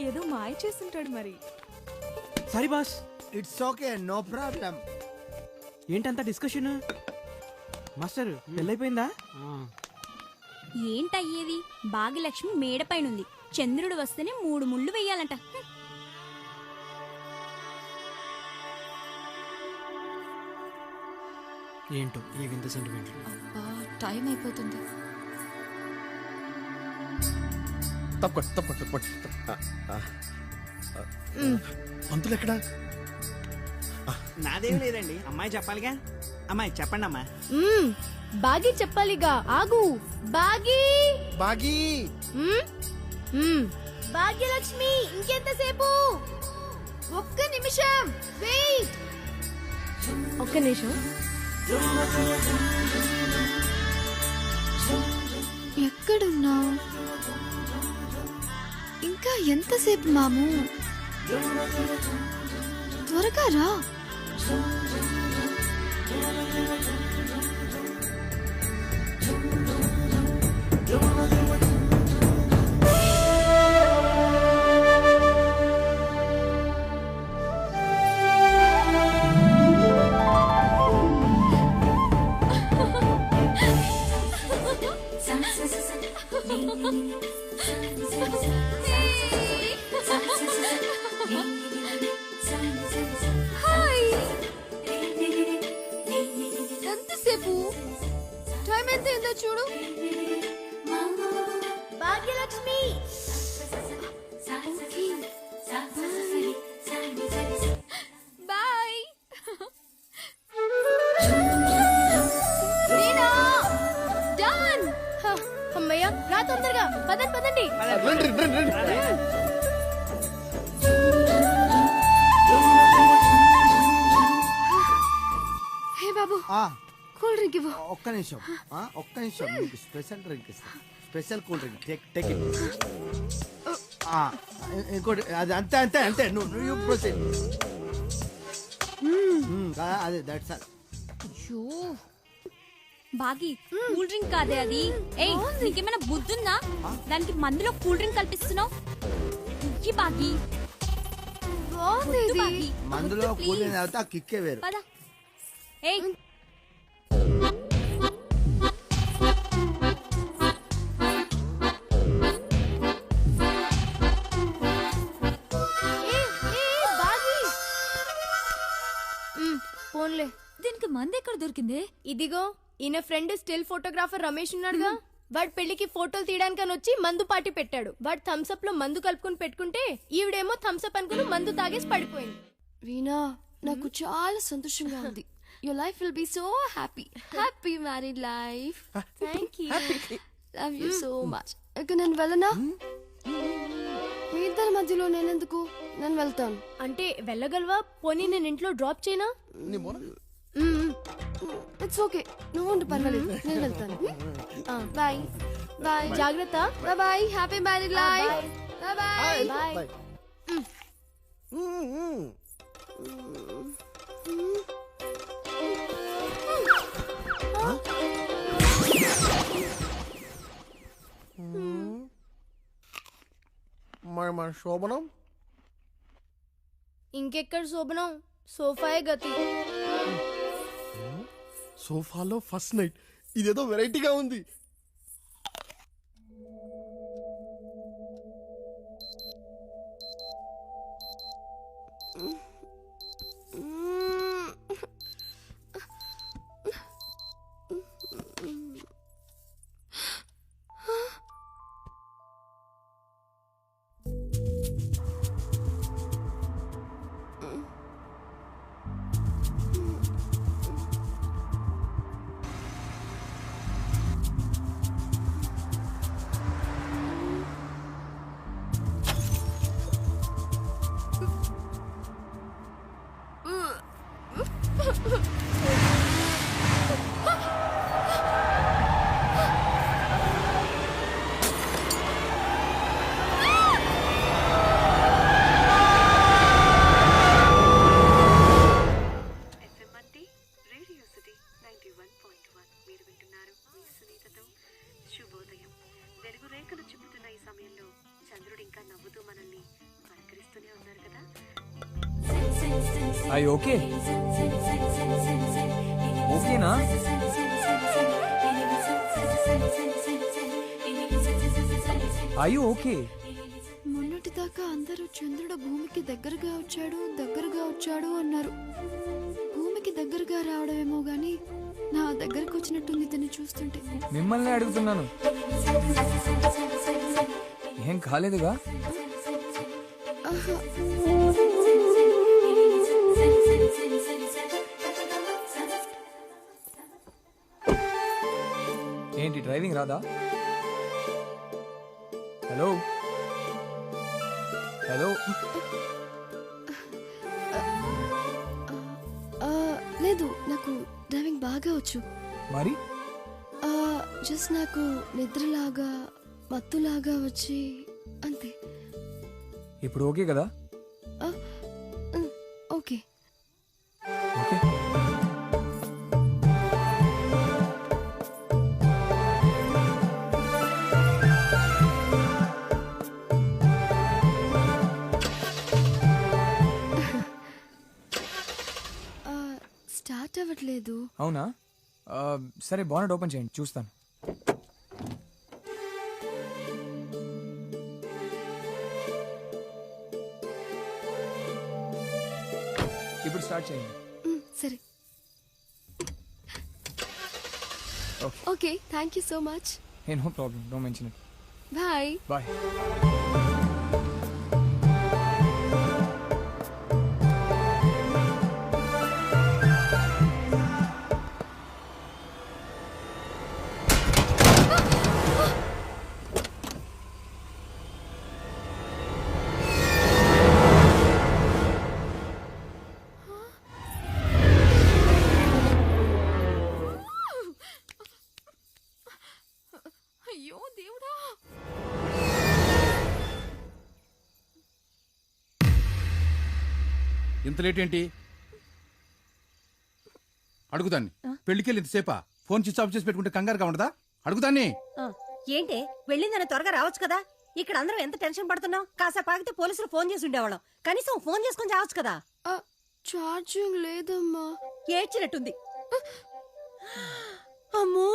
ఏదో మాయ చేస్తుంటాడు మరి. Sorry boss. It's okay, no problem. ఏంటంత డిస్కషన్? మాస్టర్ పెళ్ళైపోయిందా? ఏంటయ్యేది? భాగ్యలక్ష్మి మేడపైనుంది, చంద్రుడు వస్తేనే 3 ముళ్ళు వెయ్యాలంట. ఏంటో ఈ వింత సెంటిమెంట్. టైం అయిపోతుంది. తప్పండి. పంతులు ఎక్కడా? నాదేం లేదండి, అమ్మాయి చెప్పాలిగా. అమ్మాయి చెప్పండి అమ్మా. బాగి చెప్పాలిగా. ఆగు బాగి. బాగి భాగ్యలక్ష్మి ఇంకెంతసేపు? ఒక్క నిమిషం వెయిట్. ఒక్క నిమిషం. ఎక్కడున్నావు? ఇంకా ఎంతసేపు మాము? త్వరగా రా. ఎంతసేపు? టైం ఎంత అయిందో చూడు. భాగ్యలక్ష్మి బాయ్. డన్. అమ్మయ్య రా తొందరగా. పదండి. హే బాబు, కూల్ డ్రింక్ ఇవ్వు. ఒక్క నిమిషం. మీకు స్పెషల్ డ్రింక్ ఇస్తా. Special cool drink. Take it. ఇంకోటి అది అంతే. నువ్వు ప్రొసీడ్. అదే that's all. Bagi cool drink కాదే అది. ఏయ్, నీకేమైనా బుద్ధుందా? దానికి మందులో కూల్ డ్రింక్ కల్పిస్తున్నావు. బాగి మందులో కూల్ డ్రింక్ తాగితే ఆ కిక్కే వేరు. పద. ఏయ్ పోన్లే. దీనికి మంది ఎక్కడ దొరికింది? ఇదిగో ఈయన ఫ్రెండ్ స్టిల్ ఫోటోగ్రాఫర్ రమేష్ ఉన్నాడుగా. వాడు పెళ్లికి ఫోటోలు తీయడానికని వచ్చి మందు పార్టీ పెట్టాడు. వాడు థమ్స్అప్ లో మందు కలుపుకొని పెట్టుకుంటే ఈవిడేమో థమ్స్అప్ అనుకుని మందు తాగేసి పడిపోయింది. వీణా, నాకు చాలా సంతోషంగా ఉంది. Your life will be so happy. Happy married life. Thank you. Love you so much. ఇక నేను వెళ్ళనా? మీ ఇద్దరి మధ్యలో నేనెందుకు? నేను వెళ్తాను. అంటే వెళ్ళగలవా? పోనీ నేను ఇంట్లో డ్రాప్ చేయనా? ఇట్స్ ఓకే, నువ్వు ఉండు, పర్వాలేదు, నేను వెళ్తాను. బాయ్. బాయ్. జాగ్రత్త. Bye. Happy married life. Bye. Bye. మరి మన శోభనం? ఇంకెక్కడ శోభనం? సోఫాయే గతి. సోఫాలో ఫస్ట్ నైట్. ఇదేదో వెరైటీగా ఉంది. ఐ ఓకే ఓకేనా? I okay? మొన్నటిదాకా అందరూ చంద్రుడు భూమికి దగ్గరగా వచ్చాడు అన్నారు. భూమికి దగ్గరగా రావడమేమో గాని నా దగ్గరకు వచ్చినట్టుంది ఇతన్ని చూస్తుంటే. మిమ్మల్ని అడుగుతున్నాను, ఏం కాలేదుగా? ఆహా. ఏంటి డ్రైవింగ్ రాదా? హలో హలో లేదు, నాకు డ్రైవింగ్ బాగా వచ్చు. మరి జస్ట్ నాకు నిద్రలాగా మత్తులాగా వచ్చి అంతే. ఇప్పుడు ఓకే కదా? ఓకే. ఓకే స్టార్ట్ అవ్వట్లేదు. అవునా? సరే బానెట్ ఓపెన్ చేయండి, చూస్తాను. ఇప్పుడు స్టార్ట్ చేయండి. సరే. Okay. Okay, thank you so much. Hey, no problem, don't mention it. Bye. Bye. అయ్యో దేవుడా. ఇంత లేట్ ఏంటి? అడుగుతాన్ని పెళ్లికెళ్ళి ఇంతసేపా? ఫోన్ స్విచ్ ఆఫ్ చేసి పెట్టుకుంటే కంగారుగా ఉండదా? అడుగుతాన్ని. ఏంటి వెళ్ళిందని త్వరగా రావచ్చు కదా? ఇక్కడ అందరం ఎంత టెన్షన్ పడుతున్నాం. కాసేపు ఆగితే పోలీసులు ఫోన్ చేసి ఉండేవాళ్ళం. కనీసం ఫోన్ చేసుకుని రావచ్చు కదా. ఛార్జింగ్ లేదమ్మా. ఏడ్చినట్టుంది. అమ్మో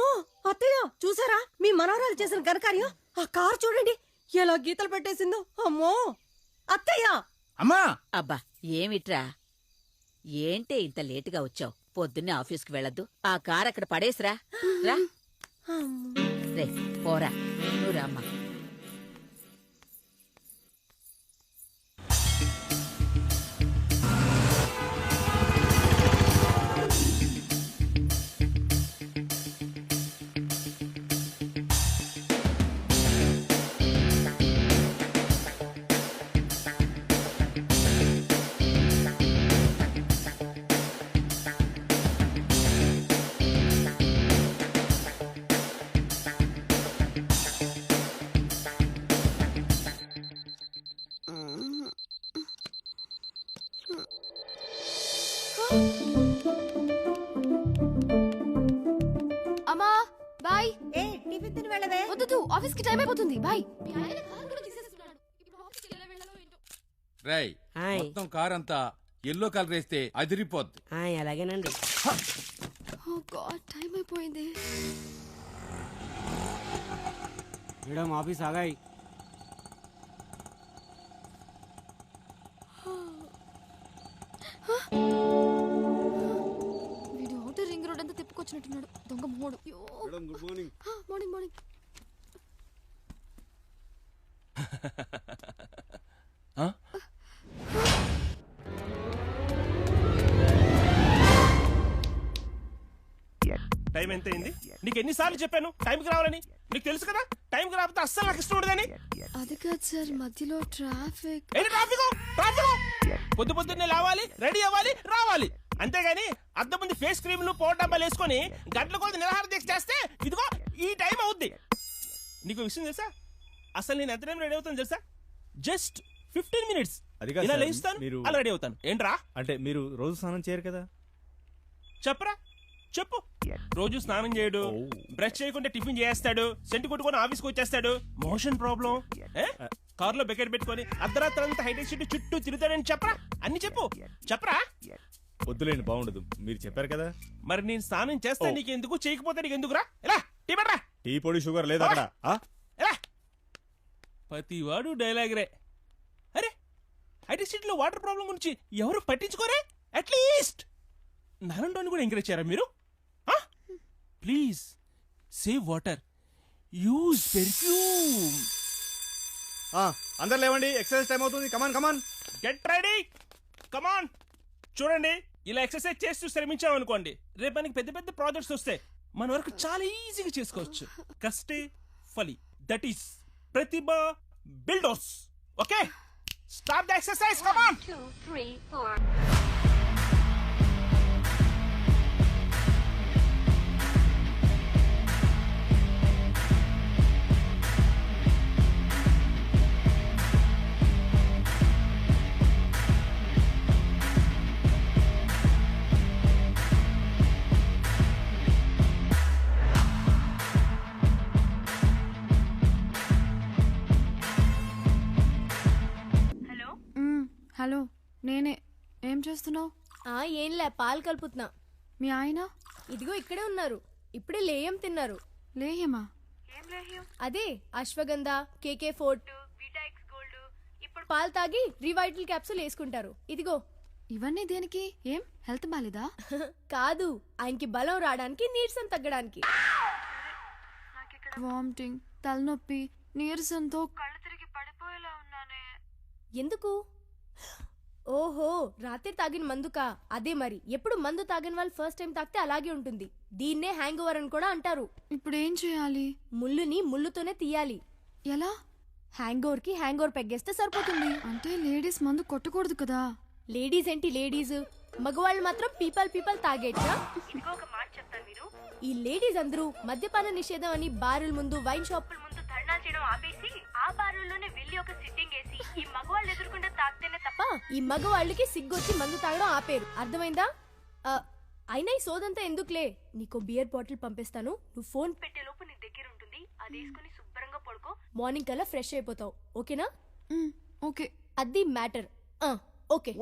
అత్తయ్య, చూసారా మీ మనవరాలు చేసిన ఘనకార్యం? ఆ కారు చూడండి ఎలా గీతలు పెట్టేసిందో. అమ్మో అత్తయ్య. అమ్మా అబ్బా ఏమిట్రా, ఏంటే ఇంత లేటుగా వచ్చావు? పొద్దున్నే ఆఫీస్కి వెళ్ళొద్దు. ఆ కార్ అక్కడ పడేసిరా. రా రే, పోరా, నువ్వు రామ్మా. అమ్మా బాయ్. టిఫిన్ తిని వెళ్ళవే. వద్దు, ఆఫీస్ కి టైం అయిపోతుంది. బాయ్. రేయ్, మొత్తం కార్ అంతా ఎల్లో కలర్ వేస్తే అదిరిపోద్ది. అలాగేనండి. ఓ గాడ్, టైం అయిపోయింది. మేడం ఆఫీస్ ఆగాయి. వీడు అవుటర్ రింగ్ రోడ్ అంతా తిప్పుకొచ్చినట్టున్నాడు. దొంగ మోడు. Good morning. Morning morning. Time ఎంత అయింది? నీకు ఎన్నిసార్లు చెప్పాను టైంకి రావాలని? నీకు తెలుసు కదా టైంకి రాకపోతే అస్సలు నాకు ఇష్టం ఉండదని. అది కాదు సార్, మధ్యలో ట్రాఫిక్. ఏంటి ట్రాఫిక్? పొద్దున్నే లేవాలి, రెడీ అవ్వాలి, రావాలి. అంతేగాని అద్దం ముందు ఫేస్ క్రీమ్లు పౌడర్ డబ్బాలు వేసుకొని గంటల కొద్ది నిరాహార దీక్ష చేస్తే ఇదిగో ఈ టైం అవుద్ది. నీకు విషయం తెలుసా? అసలు నేను ఎంత టైం రెడీ అవుతాను తెలుసా? Just 15 minutes. ఇలా లేస్తాను, అలా రెడీ అవుతాను. ఏంట్రా అంటే మీరు రోజు స్నానం చేయరు కదా? చెప్పరా, చెప్పు. రోజు స్నానం చేయడు, బ్రష్ చేయకుండా టిఫిన్ చేస్తాడు, సెంటు కొట్టుకొని ఆఫీస్కి వచ్చేస్తాడు, మోషన్ ప్రాబ్లం. కారులో బకెట్ పెట్టుకొని అర్ధరాత్రి అంతా హైటెక్ సిటీ చుట్టూ తిరుగుతాడని చెప్పరా? అన్ని చెప్పరా? వద్దులేండి, బాగుండదు. మీరు చెప్పారు కదా. మరి నేను స్నానం చేస్తా, నీకు ఎందుకు? చేయకపోతే నీకు ఎందుకురా? ఎలా టీ పడరా? టీ పొడి షుగర్ లేదు అక్కడ. ఎలా? ప్రతివాడు డైలాగరే. అరే హైటెక్ సిటీలో వాటర్ ప్రాబ్లం గురించి ఎవరు పట్టించుకోరే? అట్లీస్ట్ నారాయణ కూడా ఎంకరేజ్ చేయరా మీరు? Please save water, use perfume. అందరు లేవండి, ఎక్సర్సైజ్ టైం అవుతుంది. కమాన్ కమాన్, గెట్ రెడీ, కమాన్. చూడండి, ఇలా ఎక్సర్సైజ్ చేస్తూ శ్రమించాం అనుకోండి, రేపు మనకి పెద్ద పెద్ద ప్రాజెక్ట్స్ వస్తే మన వరకు చాలా ఈజీగా చేసుకోవచ్చు. కష్టే ఫలి, that is Pratibha builders. Okay, start the exercise. Come on. 2, 3, 4. Hello, నేనే. ఏం చేస్తున్నావు? ఏంలే, పాలు కలుపుతున్నా. మీ ఆయన? ఇదిగో ఇక్కడే ఉన్నారు. ఇప్పుడే లేయం తిన్నారు. లేయమా? అదే అశ్వగంధ, కేకే ఫోర్ట్, విటాక్స్ గోల్డ్. ఇప్పుడు పాలు తాగి రివైటల్ క్యాప్సూల్ వేసుకుంటారు. ఇదిగో. ఇవన్నీ దేనికి? ఏం హెల్త్ బాలేదా? కాదు, ఆయనకి బలం రావడానికి, నీరసం తగ్గడానికి. వామిటింగ్, తలనొప్పి, నీరసంతో కళ్ళు తిరిగి పడిపోయేలా ఉన్నానే. ఎందుకు? ఓహో, రాత్రి తాగిన మందుకా? అదే మరి. ఎప్పుడు మందు తాగిన వాళ్ళు ఫస్ట్ టైం తాగితే అలాగే ఉంటుంది. దీన్నే హ్యాంగ్ ఓవర్ అని కూడా అంటారు. ఇప్పుడు ఏం చేయాలి? ముళ్ళుని ముళ్ళుతోనే తీయాలి. ఎలా? హ్యాంగ్ ఓవర్ కి హ్యాంగ్ ఓవర్ పెగ్గేస్తే సరిపోతుంది. అంటే లేడీస్ మందు కొట్టకూడదు కదా? లేడీస్ ఏంటి లేడీస్, మగవాళ్ళు మాత్రం పీపల్ తాగేట్రా. ఇదిగో ఒక మాట చెప్తాను మీరు. ఈ లేడీస్ అందరూ మద్యపాన నిషేధం అని బారుల ముందు, వైన్ షాపుల ముందు ధర్నా చేయడం ఆపేసి ఆ బారుల్లోనే వెళ్ళి ఒక సిట్టింగ్ వేసి ఈ మగవాళ్ళు ఎదుర్కొంటే తాగితేనే తప్ప ఈ మగవాళ్ళకి సిగ్గొచ్చి మందు తాగడం ఆపేరు. అర్థమైందా? అయినా ఈ సోదంతా ఎందుకులే. నీకో బియర్ బాటిల్ పంపిస్తాను. నువ్వు ఫోన్ పెట్టే లోపు నీ దగ్గర ఉంటుంది. అది వేసుకుని శుభ్రంగా పడుకో. మార్నింగ్ కల్లా ఫ్రెష్ అయిపోతావు. ఓకేనా? ఓకే. అది మ్యాటర్. ఓకే.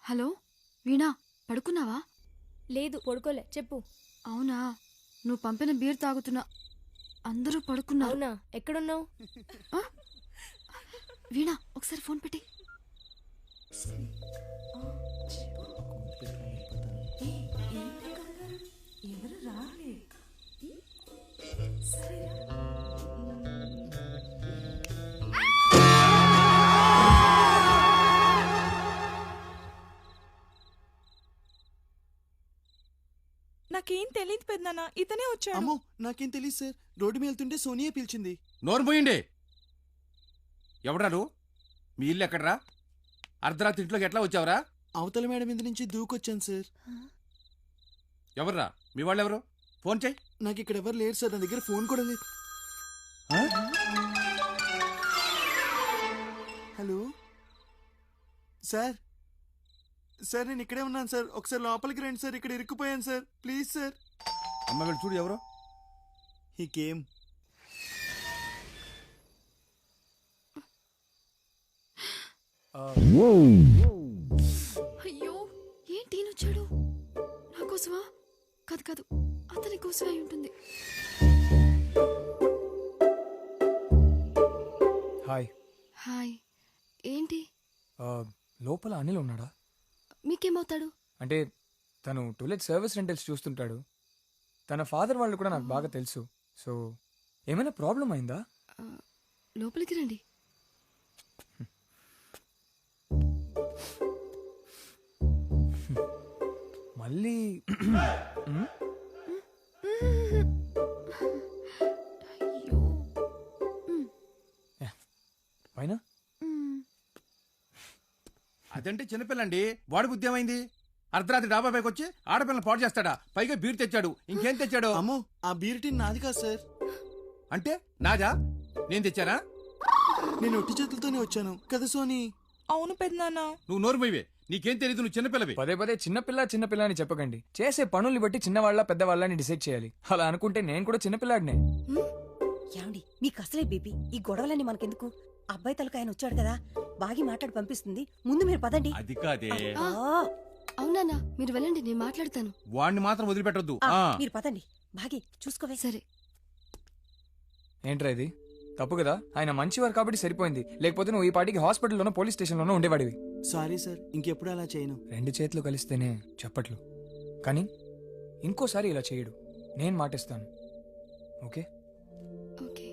హలో వీణా, పడుకున్నావా? లేదు, పడుకోలే. చెప్పు. అవునా, నువ్వు పంపిన బీర్ తాగుతున్నా. అందరూ పడుకున్నారు. అవునా? ఎక్కడున్నావు? వీణా, ఒకసారి ఫోన్ పెట్టి. నాకేం తెలియదు పెద్దనా, ఇతనే వచ్చాడు. అమ్మో, నాకేం తెలియదు సార్. రోడ్డు మీద వెళ్తుంటే సోనియా పిలిచింది. నోరు పోయిండే. ఎవడ్రా నువ్వు? మీ ఇల్లు ఎక్కడరా? అర్ధరాత్రి ఇంట్లోకి ఎట్లా వచ్చావురా? అవతల మేడం మీద నుంచి దూకొచ్చాను సార్. ఎవర్రా మీ వాళ్ళు? ఎవరు? ఫోన్ చేయి. నాకు ఇక్కడ ఎవరు లేరు సార్. నా దగ్గర ఫోన్ కూడా లేదు. Hello sir. సార్, నేను ఇక్కడే ఉన్నాను సార్. ఒకసారి లోపలికి రండి సార్. ఇక్కడ ఇరుక్కుపోయాను సార్. Please sir. అమ్మ వీళ్ళు చూడు. ఎవరు? He came. అయ్యో, ఏంటి వచ్చాడు? నా కోసమా? కాదు కాదు, అతని కోసమే అయి ఉంటుంది. హాయ్. హాయ్. ఏంటి? లోపల అనిల్ ఉన్నాడా? మీకేమవుతాడు? అంటే తను టూలెట్ సర్వీస్ రెంటల్స్ చూస్తుంటాడు. తన ఫాదర్ వాళ్ళు కూడా నాకు బాగా తెలుసు. సో ఏమైనా ప్రాబ్లం అయిందా? లోపలికి రండి. మళ్ళీ పైన అదంటే చిన్నపిల్లండి. వాడి బుద్ధి ఏమైంది? అర్ధరాత్రి డాబా పైకి వచ్చి ఆడపిల్లని పాడు చేస్తాడా? పైగా బీర్ తెచ్చాడు. ఇంకేం తెచ్చాడు? అమ్మో, ఆ బీర్ టీన్ నాది కాదు సార్. అంటే నాదా? నేను తెచ్చానా? నేను ఒట్టి చేతులతోనే వచ్చాను కదా సోని. అవును పెద్దనాన్న. నువ్వు నోరు పోయివే. నీకేం తెలీదు, నువ్వు చిన్నపిల్లవి. పదే పదే చిన్నపిల్ల అని చెప్పకండి. చేసే పనుల్ని బట్టి చిన్నవాళ్ళ పెద్దవాళ్ళ అని డిసైడ్ చేయాలి. అలా అనుకుంటే నేను కూడా చిన్నపిల్లాడినే. ఏమండి మీకు అసలే బీపీ, ఈ గొడవలన్నీ మనకెందుకు? అబ్బాయి తలకు ఆయన వచ్చాడు కదా, బాగి మాట్లాడి పంపిస్తుంది. ముందు మీరు పదండి. అది కాదే. అవునా, మీరు వెళ్ళండి, నేను మాట్లాడతాను. వాడిని మాత్రం వదిలిపెట్టొద్దు. మీరు పదండి, బాగి చూసుకోవే. సరే. ఏంట్రా ఇది తప్పు కదా? ఆయన మంచివారు కాబట్టి సరిపోయింది, లేకపోతే నువ్వు ఈ పాటికి హాస్పిటల్లోనో పోలీస్ స్టేషన్లోనో ఉండేవాడివి. సారీ సార్, ఇంకెప్పుడు అలా చేయను. 2 చేతులు కలిస్తేనే చప్పట్లు, కానీ ఇంకోసారి ఇలా చేయడు. నేను మాటిస్తాను. ఓకే? ఓకే.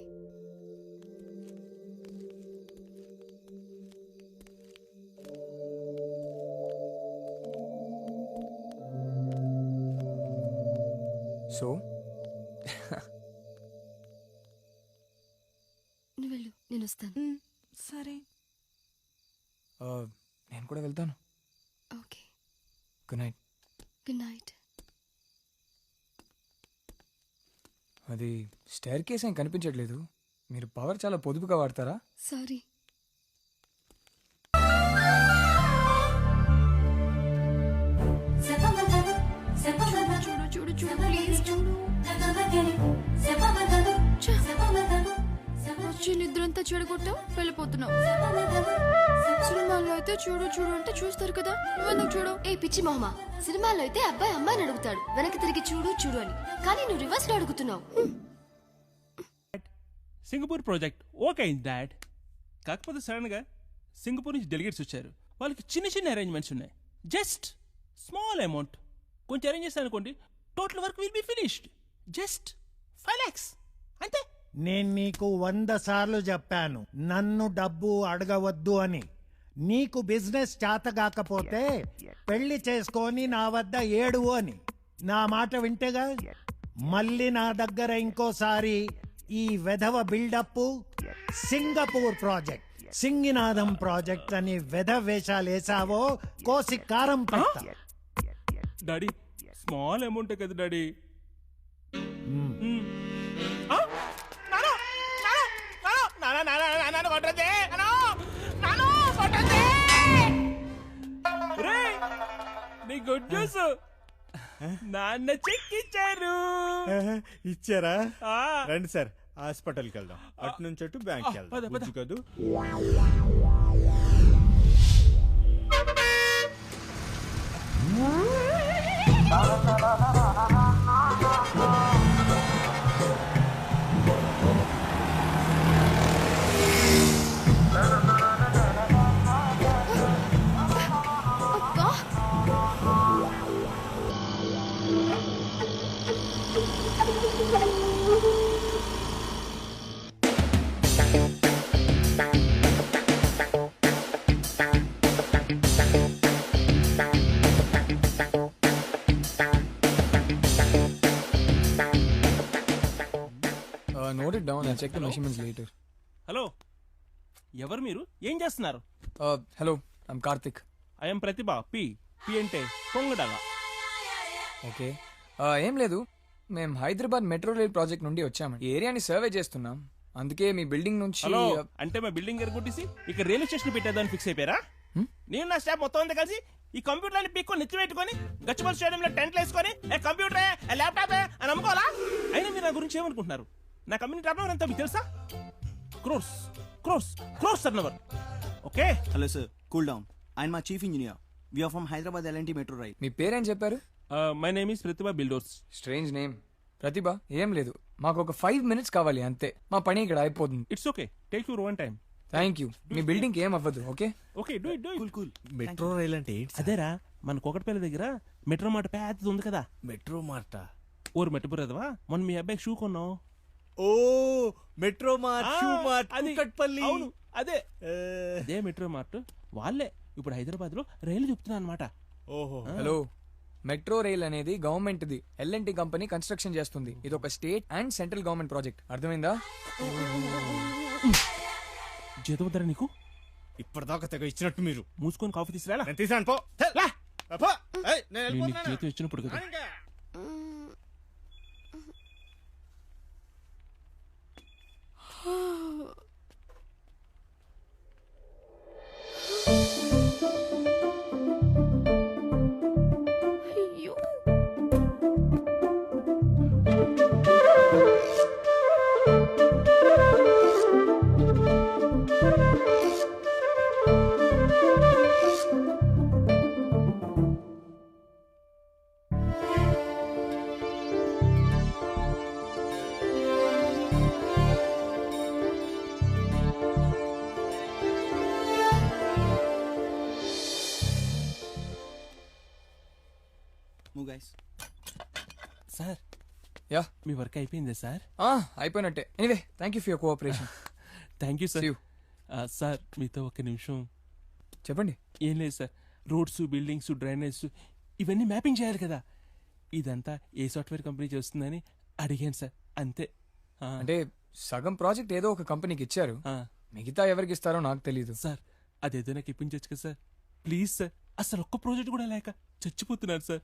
సో నువ్వు వెళ్ళు, నేను వస్తాను. సరే. నేను కూడా వెళ్తాను. Okay. Good night. Good night. అది స్టైర్ కేస్ ఏం కనిపించట్లేదు. మీరు పవర్ చాలా పొదుపుగా వాడతారా? సారీ. చూడు చూడు చూడు, ప్లీజ్ చూడు. వచ్చి నిద్రంతా చెడగొట్టావు, వెళ్ళిపోతున్నావు. సినిమాల్లో అయితే చూడు చూడు అంటే చూస్తారు కదా, నువ్వెందుకు చూడు? ఏ పిచ్చి మొహమ, సినిమాల్లో అయితే అబ్బాయి అమ్మాయిని అడుగుతాడు వెనక్కి తిరిగి చూడు చూడు అని, కానీ నువ్వు రివర్స్ లో అడుగుతున్నావు. సింగపూర్ ప్రాజెక్ట్ ఓకే అయింది డాడ్. కాకపోతే సడన్ గా సింగపూర్ నుంచి డెలిగేట్స్ వచ్చారు. వాళ్ళకి చిన్న చిన్న అరేంజ్మెంట్స్ ఉన్నాయి. జస్ట్ స్మాల్ అమౌంట్ కొంచెం అరేంజ్ చేస్తాను అనుకోండి, total work will be finished. Just 5 lakhs అంతే. నేను నీకు 100 సార్లు చెప్పాను నన్ను డబ్బు అడగవద్దు అని. నీకు బిజినెస్ చేతగాకపోతే పెళ్లి చేసుకొని నా వద్ద ఏడు అని. నా మాట వింటేగా. మళ్ళీ నా దగ్గర ఇంకోసారి ఈ వెధవ బిల్డప్ సింగపూర్ ప్రాజెక్ట్, సింగినాథం ప్రాజెక్ట్ అని వెధవ వేషాలు వేసావో కోసి కారం పెడతా. డాడీ స్మాల్ అమౌంట్ కదా డాడీ. నీ గుడ్ న్యూస్, నాన్న చెక్ ఇచ్చారు. ఇచ్చారా? రండి సార్, హాస్పిటల్కి వెళ్దాం. అటు నుంచి అటు బ్యాంక్కి వెళ్దాం. బుజ్జి కదూ. Note it down. I'll check the measurements later. Hello, ఎవరు మీరు? ఏం చేస్తున్నారు? Hello, I'm Karthik. I am Pratibha. P అంటే పొంగడాల. ఓకే. ఏం లేదు, మేము హైదరాబాద్ మెట్రో రైల్ ప్రాజెక్ట్ నుండి వచ్చాము. ఈ ఏరియాని సర్వే చేస్తున్నాం, అందుకే మీ బిల్డింగ్ నుంచి. హలో, అంటే మా బిల్డింగ్ ఎరగొట్టేసి ఇక్కడ రైల్వే స్టేషన్ పెట్టేదాన్ని ఫిక్స్ అయిపోయారా? నేను నా స్టాఫ్ మొత్తం అంతా కలిసి ఈ కంప్యూటర్ అన్ని పీక్కొని నెత్తి పెట్టుకొని గచ్చిబౌలి స్టేడియంలో టెంట్లు వేసుకొని కంప్యూటరే ల్యాప్టాపే అని అమ్ముకోవాలా? అయినా మీరు నా గురించి ఏమనుకుంటున్నారు? నా కంపెనీ టర్నోవర్ ఎంత మీకు తెలుసా? Crores crores crores turnover. Okay. Hello sir, cool down. ఆయన మా chief engineer. We are from Hyderabad L N T metro rail. మీ పేరేం చెప్పారు? My name is Pratibha builders. Strange name. Pratibha ఏం లేదు, మాకు ఒక 5 minutes కావాలి అంతే, మా పని ఇక్కడ అయిపోతుంది. It's okay, take your own time. Thank you. Me building ఏం అవ్వదు. Okay okay, do it. Cool cool. Metro rail అంటే ఏంటి? అదేరా, మన కోకటపల్లి దగ్గర మెట్రో మార్ట్ పెద్దది ఉంది కదా. Metro Marta? ఓరు మట్టిపురదవా, మొన్న మీ అబ్బాయికి షూ కొన్నావు. Oh metro mart, shoe mart, Kukatpally. అవును, అదే అదే మెట్రో మార్ట్. వాళ్ళే ఇప్పుడు హైదరాబాద్ లో రైలు చెప్తున్నా అనమాట. ఓహో. హలో, మెట్రో రైల్ అనేది గవర్నమెంట్ ది. ఎల్ఎన్టీ కంపెనీ కన్స్ట్రక్షన్ చేస్తుంది. ఇది ఒక state and central government project. అర్థమైందా? జీతం వద్దరా నీకు? ఇప్పటిదాకా తెగ ఇచ్చినట్టు మీరు మూసుకొని కాఫీ తీసుకురా. నేను తీసాను పో. జీతం ఇచ్చినప్పుడు కదా. నైస్. సార్ యా మీ వర్క్ అయిపోయిందా సార్? అయిపోయినట్టే. Anyway thank you for your cooperation. Thank you sir. Sir మీతో ఒక నిమిషం. చెప్పండి. ఏం లేదు సార్, రోడ్స్, బిల్డింగ్స్, డ్రైనేజ్ ఇవన్నీ మ్యాపింగ్ చేయాలి కదా. ఇదంతా ఏ సాఫ్ట్వేర్ కంపెనీ చేస్తుందని అడిగాను సార్, అంతే. అంటే సగం ప్రాజెక్ట్ ఏదో ఒక కంపెనీకి ఇచ్చారు, మిగతా ఎవరికి ఇస్తారో నాకు తెలీదు. సార్ అదేదో నాకు ఇప్పించవచ్చు కదా సార్, ప్లీజ్ సార్. అసలు ఒక్క ప్రాజెక్ట్ కూడా లేక చచ్చిపోతున్నాను సార్.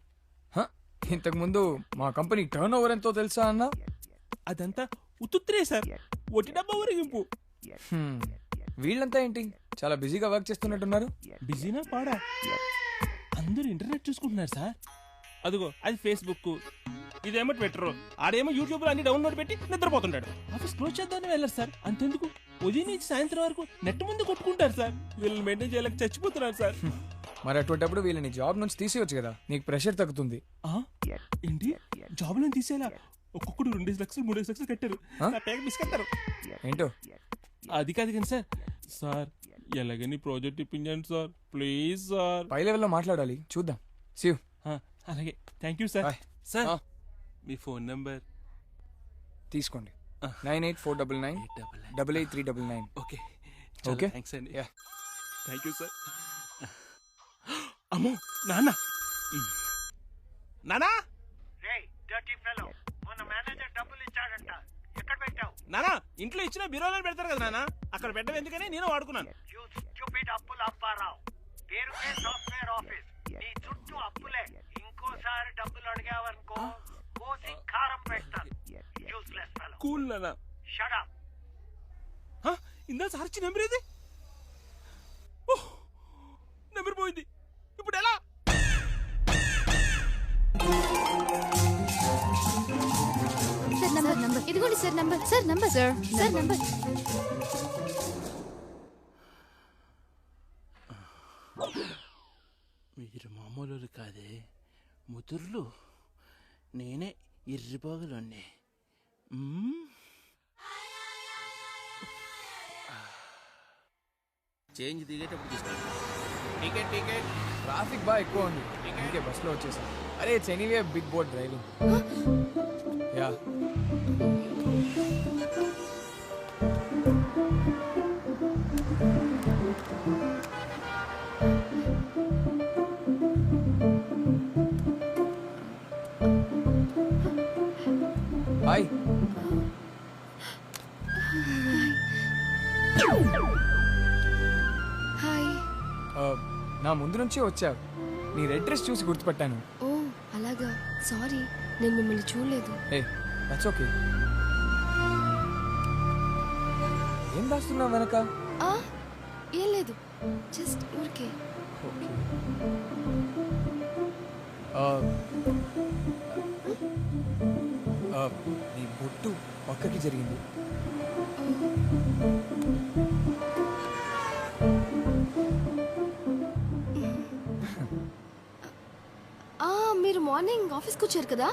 ఇంతకు ముందు మా కంపెనీ టర్న్ ఓవర్ ఎంతో తెలుసా అన్నా? అదంతా ఉత్తుత్రే సార్, ఒట్టి డబ్బా ఊరేగింపు. వీళ్ళంతా ఏంటి చాలా బిజీగా వర్క్ చేస్తున్నట్టున్నారు? బిజీనా పాడా, అందరూ ఇంటర్నెట్ చూసుకుంటున్నారు సార్. అదిగో అది ఫేస్బుక్, ఇదేమో ట్విట్టర్, ఆడేమో యూట్యూబ్ లో అన్ని డౌన్లోడ్ పెట్టి నిద్రపోతుంటాడు. ఆఫీస్ క్లోజ్ చేద్దామని వెళ్ళారు సార్, అంతెందుకు ఉదయం నుంచి సాయంత్రం వరకు నెట్ ముందు కొట్టుకుంటారు సార్. వీళ్ళని మెయింటైన్ చేయలేక చచ్చిపోతున్నారు సార్. మరి అటువంటిప్పుడు వీళ్ళని జాబ్ నుంచి తీసేయొచ్చు కదా, నీకు ప్రెషర్ తగ్గుతుంది. ఏంటి జాబ్ లో తీసేలా? ఒక్కొక్కడు 2 లక్షలు 3 లక్షలు కట్టారు, బిస్కెట్టారు. ఏంటో అది కాదు కానీ సార్, సార్ ఎలాగని ప్రాజెక్ట్ ఇప్పించండి సార్, ప్లీజ్ సార్. పై లెవెల్లో మాట్లాడాలి, చూద్దాం. See you. అలాగే, థ్యాంక్ యూ సార్. సార్ మీ ఫోన్ నంబర్ తీసుకోండి. 9849988399. ఓకే ఓకే థ్యాంక్స్ అండి. Thank you sir. అమ్మో నాన్న, నానా నానా ఇంట్లో ఇచ్చిన బీరోలో పెడతారు కదా నాన్న, అక్కడ పెట్టడం ఎందుకని నేను వాడుకున్నాను. సాఫ్ట్వేర్ ఆఫీస్ నీ చుట్టూ అప్పులే, ఇంకోసారి డబ్బులు అడిగావనుకో కోసి కారం పెడతాను. Useless fellow. కూల్ నానా. Shut up. ఇందా సార్ ఇచ్చిన నెంబర్ ఏది? నెంబర్ పోయింది, ఇప్పుడు ఎలా? సార్ నంబర్ ఇదిగోండి sir number. Sir number sir number. మీరు మామూలు కాదే ముదుర్లు, నేనే ఇర్రిపోగలండి. చేంజ్ దిగేటప్పుడు తీసుకోండి. Ticket ticket. ట్రాఫిక్ బాగా ఎక్కువ ఉంది, అందుకే బస్సులో వచ్చేసాను. అరే it's anyway big board driving. Yeah hi. Hi. నా ముందు నుంచే వచ్చావు, నీ రెడ్ డ్రెస్ చూసి గుర్తుపట్టాను. ఓ అలాగా, సారీ నేను మిమ్మల్ని చూడలేదు. ఏ దట్స్ ఓకే. ఏం దాస్తున్నావు వెనక? ఏం లేదు, జస్ట్ ఊరికే. ఓకే. నీ బొట్టు పక్కకి జరిగింది. మీరు మార్నింగ్ ఆఫీస్కి వచ్చారు కదా?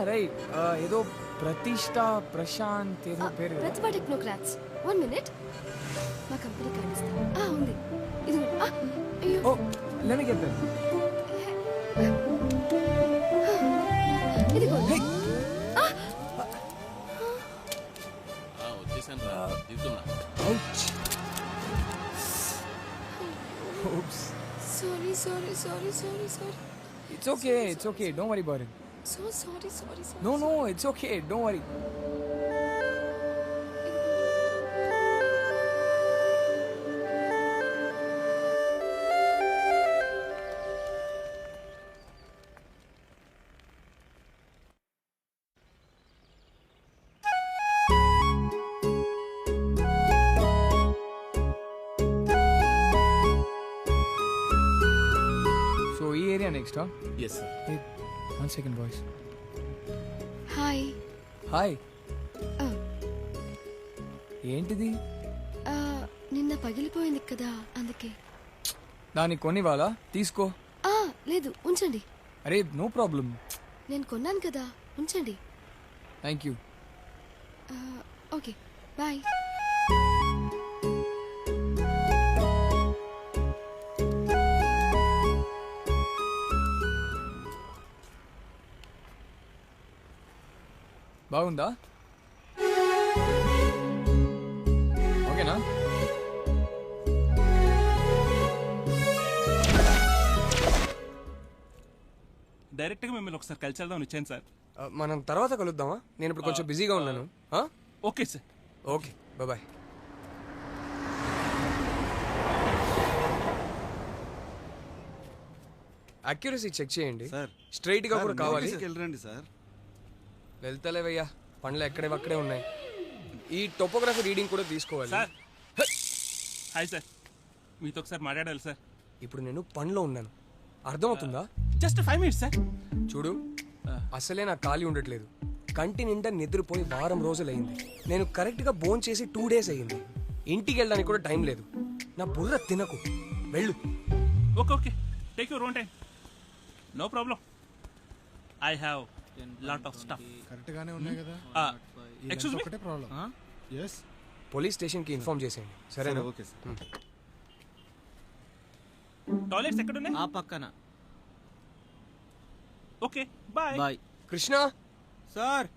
రైట్. ఏదో ప్రతిష్ట ప్రశాంత్ ఏదో పేరు. ప్రతిభా టెక్నోక్రాట్స్. 1 minute, మా కంపెనీ కార్డు ఇస్తాను. ఉంది ఇది. ఓ let me get that. ఇదిగో. వచ్చేసాను రా, దిగుతున్నా. Oops. Sorry. It's okay. Don't worry about it. So sorry. No, it's okay. Don't worry. So, ఈ area next. Yes sir. Hey, 1 second boys. Hi. ఏంటిది? నిన్న పగిలిపోయింది కదా, అందుకే. దానికి కొనివ్వాలా? తీసుకో. లేదు, ఉంచండి. అరే నో ప్రాబ్లం, నేను కొన్నాను కదా, ఉంచండి. Thank you. Okay bye. బాగుందా? ఓకేనా? డైరెక్ట్గా మిమ్మల్ని ఒకసారి కలిసేద్దాం వచ్చాను సార్. మనం తర్వాత కలుద్దామా? నేను ఇప్పుడు కొంచెం బిజీగా ఉన్నాను. Okay sir. Okay, bye. Accuracy check చేయండి సార్. స్ట్రైట్ గా కూడా కావాలి. వెళ్ళండి సార్. వెళ్తలేవయ్యా, పండ్లు ఎక్కడే ఉన్నాయి. ఈ టోపోగ్రఫీ రీడింగ్ కూడా తీసుకోవాలి సార్. హాయ్ సార్, మీతో ఒకసారి మాట్లాడాలి సార్. ఇప్పుడు నేను పనిలో ఉన్నాను, అర్థమవుతుందా? Just 5 minutes sir. చూడు, అసలే నాకు ఖాళీ ఉండట్లేదు. కంటి నిండా నిద్రపోయి వారం రోజులైంది. నేను కరెక్ట్గా భోన్ చేసి 2 days అయ్యింది. ఇంటికి వెళ్ళడానికి కూడా టైం లేదు. నా బుర్ర తినకు, వెళ్ళు. Okay okay, take your own time, no problem. I have lot of stuff. కరెక్ట్గానే ఉన్నాయి కదా. Excuse me. ఒకటే ప్రాబ్లం. ఎస్. పోలీస్ స్టేషన్కి ఇన్ఫార్మ్ చేసేయండి, సరేనా? Okay sir. టాయిలెట్స్ ఎక్కడ ఉన్నాయి? ఆ పక్కన. Okay, bye. Bye. Krishna sir.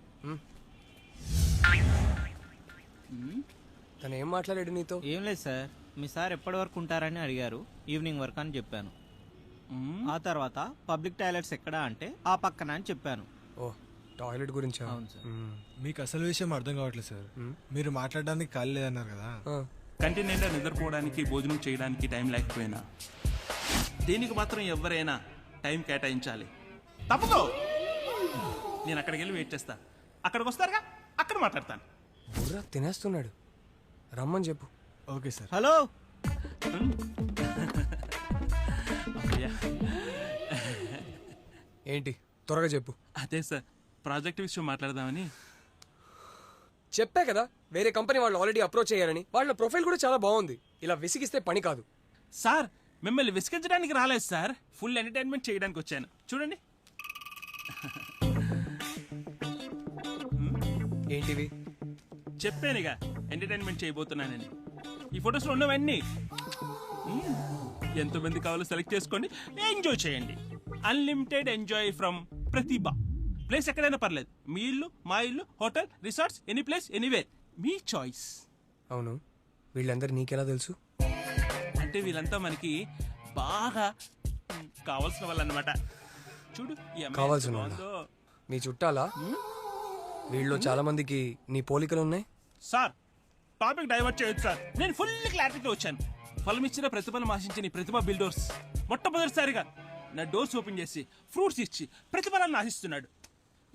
తను ఏం మాట్లాడాడు నీతో? ఏం లేదు సార్, మీ సార్ ఎప్పటి వరకు ఉంటారని అడిగారు. ఈవినింగ్ వరకు అని చెప్పాను. ఆ తర్వాత పబ్లిక్ టాయిలెట్స్ ఎక్కడా అంటే ఆ పక్కన అని చెప్పాను. ఓ, టాయిలెట్ గురించి. అవును సార్. మీకు అసలు విషయం అర్థం కావట్లేదు సార్. మీరు మాట్లాడడానికి ఖాళీ లేదన్నారు కదా. కంటి నిండా నిద్రపోవడానికి, భోజనం చేయడానికి టైం లేకపోయినా దీనికి మాత్రం ఎవరైనా టైం కేటాయించాలి. తప్పదు. నేను అక్కడికి వెళ్ళి వెయిట్ చేస్తా. అక్కడికి వస్తారుగా, అక్కడ మాట్లాడతాను. బుర్ర తినేస్తున్నాడు, రమ్మని చెప్పు. Okay sir. హలో. ఏంటి, త్వరగా చెప్పు. అదే సార్, ప్రాజెక్ట్ విషయం మాట్లాడదామని. చెప్పా కదా, వేరే కంపెనీ వాళ్ళు ఆల్రెడీ అప్రోచ్ అయ్యారని. వాళ్ళ ప్రొఫైల్ కూడా చాలా బాగుంది. ఇలా విసిగిస్తే పని కాదు సార్. మిమ్మల్ని విసిగించడానికి రాలేదు సార్, ఫుల్ ఎంటర్టైన్మెంట్ చేయడానికి వచ్చాను. చూడండి. ఏంటివి? చెప్పానుగా ఎంటర్టైన్మెంట్ చేయబోతున్నానని. ఈ ఫొటోస్లో ఉన్నవన్నీ ఎంతమంది కావాలో సెలెక్ట్ చేసుకోండి, ఎంజాయ్ చేయండి. Unlimited enjoy from Pratibha. Place ఎక్కడైనా పర్లేదు, మీ ఇల్లు, మా ఇల్లు, hotel, resorts, any place, anywhere, మీ చాయిస్. అవును, వీళ్ళందరూ నీకెలా తెలుసు? అంటే వీళ్ళంతా మనకి బాగా కావాల్సిన వాళ్ళు అన్నమాట. చూడు, కావాల్సిన మీ చుట్టాలా? వీళ్ళు చాలా మందికి నీ పోలికలు ఉన్నాయి సార్. టాపిక్ డైవర్ట్ చేయొచ్చు సార్, నేను ఫుల్ క్లారిటీతో వచ్చాను. ఫలం ఇచ్చిన ప్రతిఫలం ఆశించిన ప్రతిభ బిల్డర్స్ మొట్టమొదటిసారిగా నా డోర్స్ ఓపెన్ చేసి ఫ్రూట్స్ ఇచ్చి ప్రతిఫలాన్ని ఆశిస్తున్నాడు.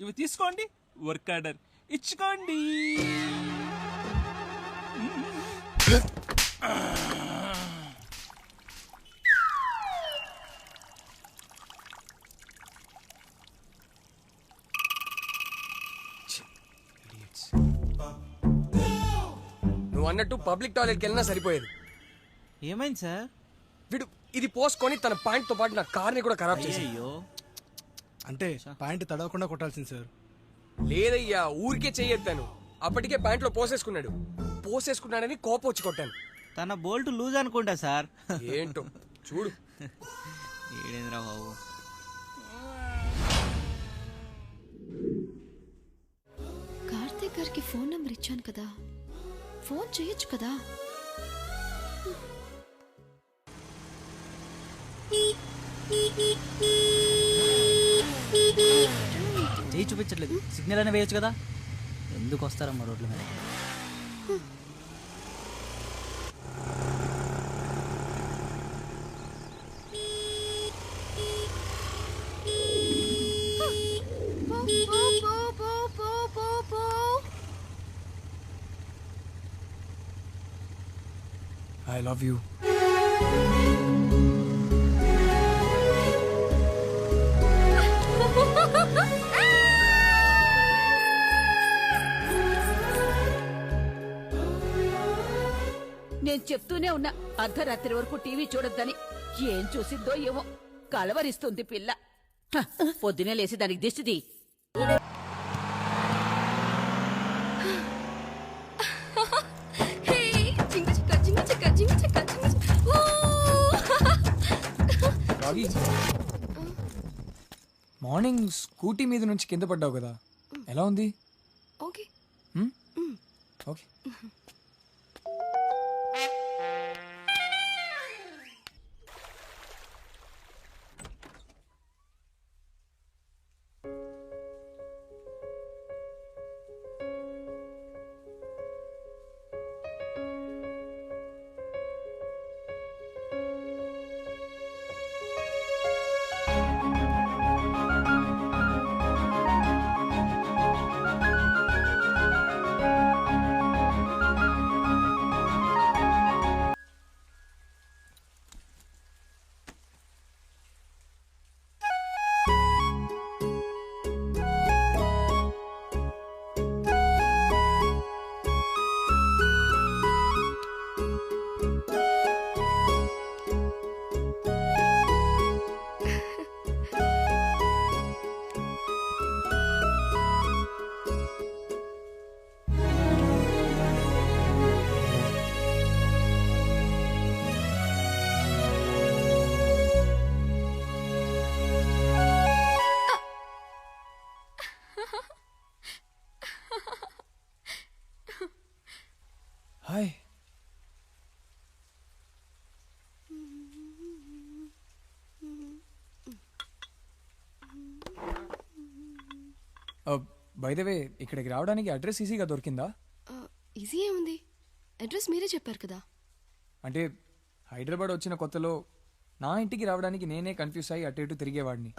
ఇవి తీసుకోండి, వర్క్ ఆర్డర్ ఇచ్చుకోండి. నువ్వు అన్నట్టు పబ్లిక్ టాయిలెట్కి వెళ్ళినా సరిపోయేది. ఏమైంది సార్? వీడు ఇది పోసుకొని తన ప్యాంట్ తో పాటు నా కార్ని కూడా ఖరాబ్ చేసి. అంటే ప్యాంట్ తడవకుండా కొట్టాల్సింది సార్. లేదయ్యా, ఊరికే చెయ్యెత్తాను. అప్పటికే ప్యాంట్లో పోసేసుకున్నాడని కోపం వచ్చి కొట్టాను. తన బోల్ట్ లూజ్ అనుకుంటా సార్. ఏంటో చూడు. ఏడేంద్రా బాబు. కార్తీక్ గారికి ఫోన్ నెంబర్ ఇచ్చాను కదా, ఫోన్ చేయొచ్చు కదా. చేయి చూపించట్లేదు, సిగ్నల్ అయినా వేయచ్చు కదా. ఎందుకు వస్తారమ్మా రోడ్ల మీద? I love you. నేను చెప్తూనే ఉన్నా అర్ధరాత్రి వరకు టీవీ చూడొద్దని. ఏం చూసిందో ఏమో, కలవరిస్తుంది పిల్ల. పొద్దునే లేసి దానికి దిష్టిది. మార్నింగ్ స్కూటీ మీద నుంచి కింద పడ్డావు కదా, ఎలా ఉంది? Okay okay. Hi. By the way, ఇక్కడికి రావడానికి అడ్రస్ ఈజీగా దొరికిందా? ఈజీ ఏముంది, అడ్రస్ మీరే చెప్పారు కదా. అంటే హైదరాబాద్ వచ్చిన కొత్తలో నా ఇంటికి రావడానికి నేనే కన్ఫ్యూజ్ అయ్యి అటు ఇటు తిరిగేవాడిని.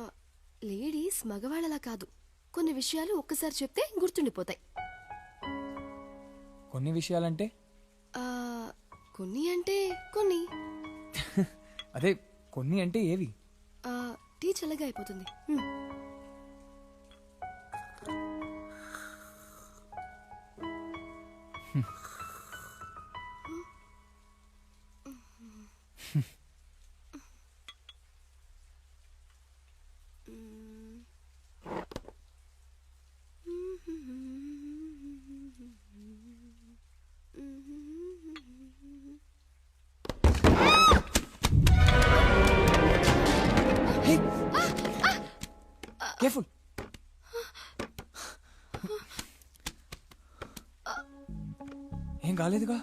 లేడీస్ మగవాళ్ళలా కాదు, కొన్ని విషయాలు ఒక్కసారి చెప్తే గుర్తుండిపోతాయి. కొన్ని విషయాలంటే కొన్ని అంటే కొన్ని. అదే కొన్ని అంటే ఏవి? టీ చల్లగా అయిపోతుంది. కేర్ఫుల్. ఏం కాలేదుగా?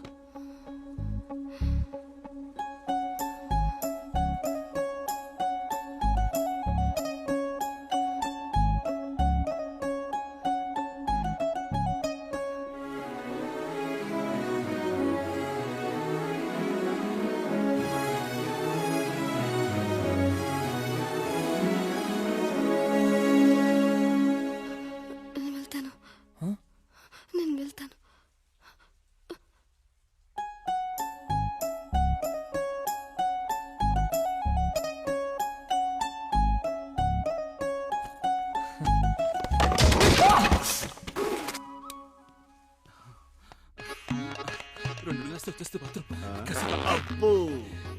నేను వెళ్తాను.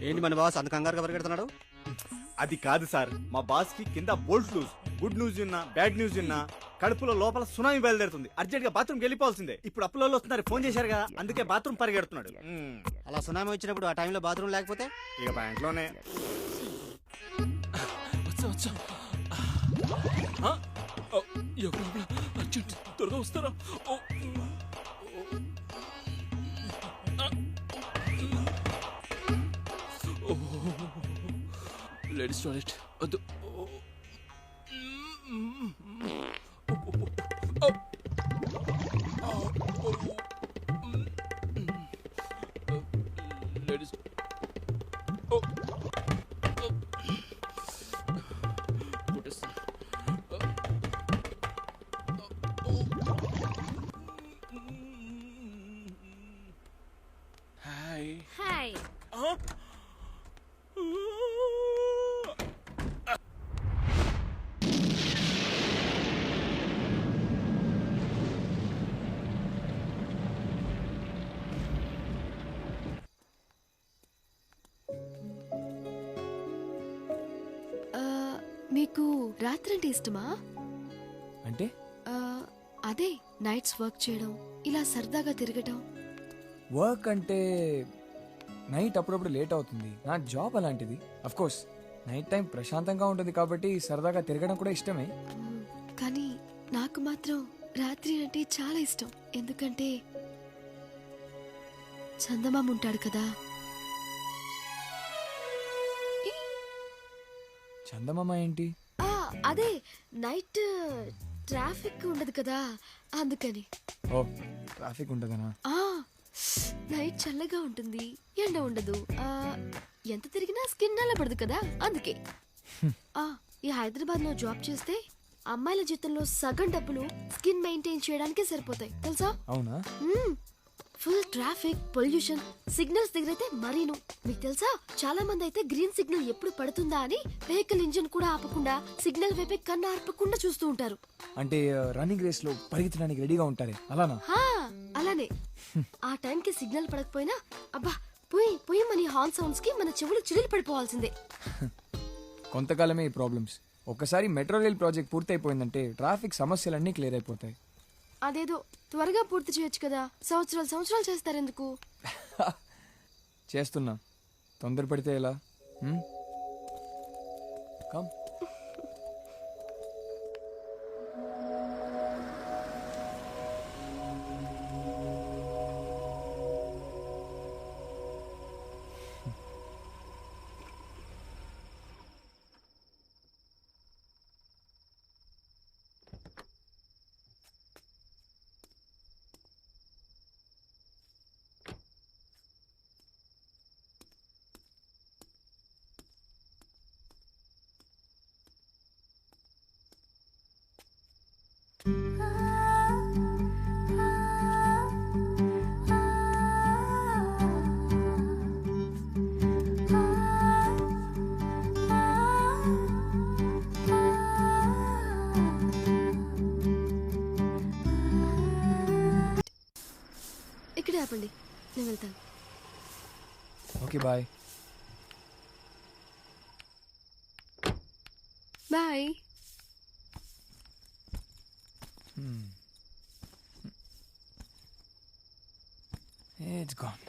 ఏంటి మన బాస్ అంత కంగారుగా పరిగెడుతున్నాడు? అది కాదు సార్, మా బాస్ కి కింద బోల్ట్ లూజ్. గుడ్ న్యూస్ విన్నా బ్యాడ్ న్యూస్ విన్నా కడుపులో లోపల సునామీ బయలుదేరుతుంది. అర్జెంట్ గా బాత్రూమ్కి వెళ్ళిపోవాల్సిందే. ఇప్పుడు అప్పులలో వస్తున్నారు, ఫోన్ చేశారు కదా, అందుకే బాత్రూమ్ పరిగెడుతున్నాడు. అలా సునామీ వచ్చినప్పుడు ఆ టైంలో బాత్రూమ్ లేకపోతే ఇక బ్యాంక్లోనే. త్వరగా వస్తారా? లేడీస్ టాయిలెట్ వద్దు. Ladies hi hi. మీకు రాత్రి అంటే ఇష్టమా? అంటే అదే నైట్స్ వర్క్ చేయడం, ఇలా సరదాగా తిరగటం. వర్క్ అంటే నైట్ అప్పుడప్పుడు లేట్ అవుతుంది. నా జాబ్ అలాంటిది. అఫ్ కోర్స్ నైట్ టైం ప్రశాంతంగా ఉంటుంది కాబట్టి సరదాగా తిరగడం కూడా ఇష్టమే. కానీ నాకు మాత్రం రాత్రి అంటే చాలా ఇష్టం. ఎందుకంటే చందమామ ఉంటాడు కదా. చందమామ ఏంటి? అదే నైట్ ట్రాఫిక్ ఉండదు కదా, అందుకని. ఓ ట్రాఫిక్ ఉండదనా? నైట్ చల్లగా ఉంటుంది, ఎండ ఉండదు. ఎంత తిరిగినా స్కిన్ నల్లబడదు కదా, అందుకే. ఈ హైదరాబాద్ లో జాబ్ చేస్తే అమ్మాయిల జీతంలో సగం డబ్బులు స్కిన్ మెయింటైన్ చేయడానికే సరిపోతాయి తెలుసా? అవునా? ఫుల్ ట్రాఫిక్, పొల్యూషన్, సిగ్నల్స్ దగ్గర అయితే మరీను. మీకు తెలుసా, చాలా మంది అయితే గ్రీన్ సిగ్నల్ ఎప్పుడు పడుతుందా అని వెహికల్ ఇంజిన్ కూడా ఆపకుండా సిగ్నల్ వైపే కన్ను ఆర్పకుండా చూస్తూ ఉంటారు. అంటే రన్నింగ్ రేస్ లో పరిగెత్తడానికి రెడీగా ఉంటారే అలానా? అలానే. ఆ టైంకి సిగ్నల్ పడకపోయినా అబ్బా పోయి పోయి మన హార్న్ సౌండ్స్ కి మన చెవులు చిల్లులు పడిపోవాల్సిందే. కొంతకాలమే ఈ ప్రాబ్లమ్స్. ఒక్కసారి మెట్రో రైల్ ప్రాజెక్ట్ పూర్తయిపోయిందంటే ట్రాఫిక్ సమస్యలన్నీ క్లియర్ అయిపోతాయి. అదేదో త్వరగా పూర్తి చేయొచ్చు కదా, సంవత్సరాలు చేస్తారెందుకు? చేస్తున్నా, తొందరపడితే ఎలా? కమ్. ఇక్కడే ఆపండి, నేను వెళ్తాను. Okay bye. Bye. It's gone.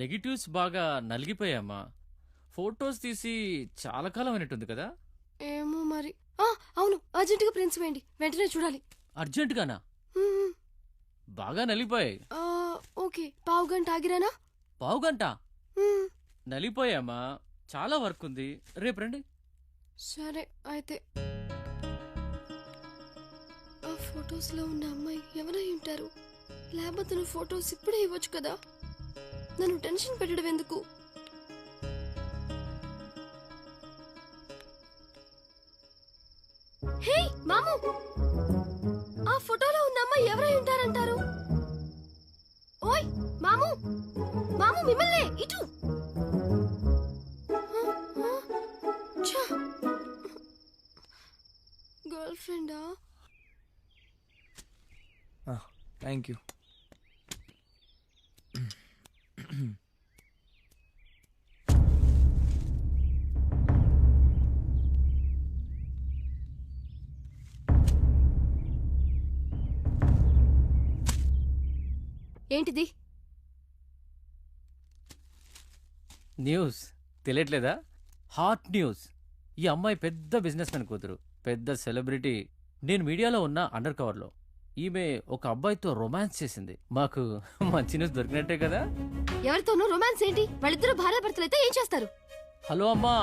Negatives బాగా నలిగిపోయామ్మా. ఫొటోస్ తీసి చాలా కాలం అయినట్టుంది కదా. ఏమో మరి. అవును, అర్జెంటుగా ప్రింట్స్ వేయండి, వెంటనే చూడాలి. అర్జెంటుగానా? బాగా నలిగిపోయాయి. ఓకే, పావు గంట ఆగిరానా? పావు గంట? నలిగిపోయామ్మా, చాలా వర్క్ ఉంది, రేపు రండి. సరే అయితే. ఆ ఫొటోస్ లో ఉన్న అమ్మాయి ఎవరై ఉంటారు? లేకపోతే ఫొటోస్ ఇప్పుడే ఇవ్వచ్చు కదా, నన్ను టెన్షన్ పెట్టడం ఎందుకు? హే మాము, ఆ ఫోటోలో ఉన్న అమ్మాయి ఎవరై ఉంటారంటారు? ఓయ్ మాము, మాము మిమ్మల్నే, ఇటు. గర్ల్ ఫ్రెండా? Thank you. ఏంటిది? న్యూస్ తెలియట్లేదా? Hot news. ఈ అమ్మాయి పెద్ద బిజినెస్ మ్యాన్ కూతురు, పెద్ద సెలబ్రిటీ. నేను మీడియాలో ఉన్న అండర్ కవర్లో. ఈమె ఒక అబ్బాయితో రొమాన్స్ చేసింది. మాకు మంచి న్యూస్ దొరికినట్టే కదా. ఎవరితోనూ రొమాన్స్ ఏంటి? వాళ్ళిద్దరూ భార్యాభర్తలైతే ఏం చేస్తారు? హలో అమ్మా,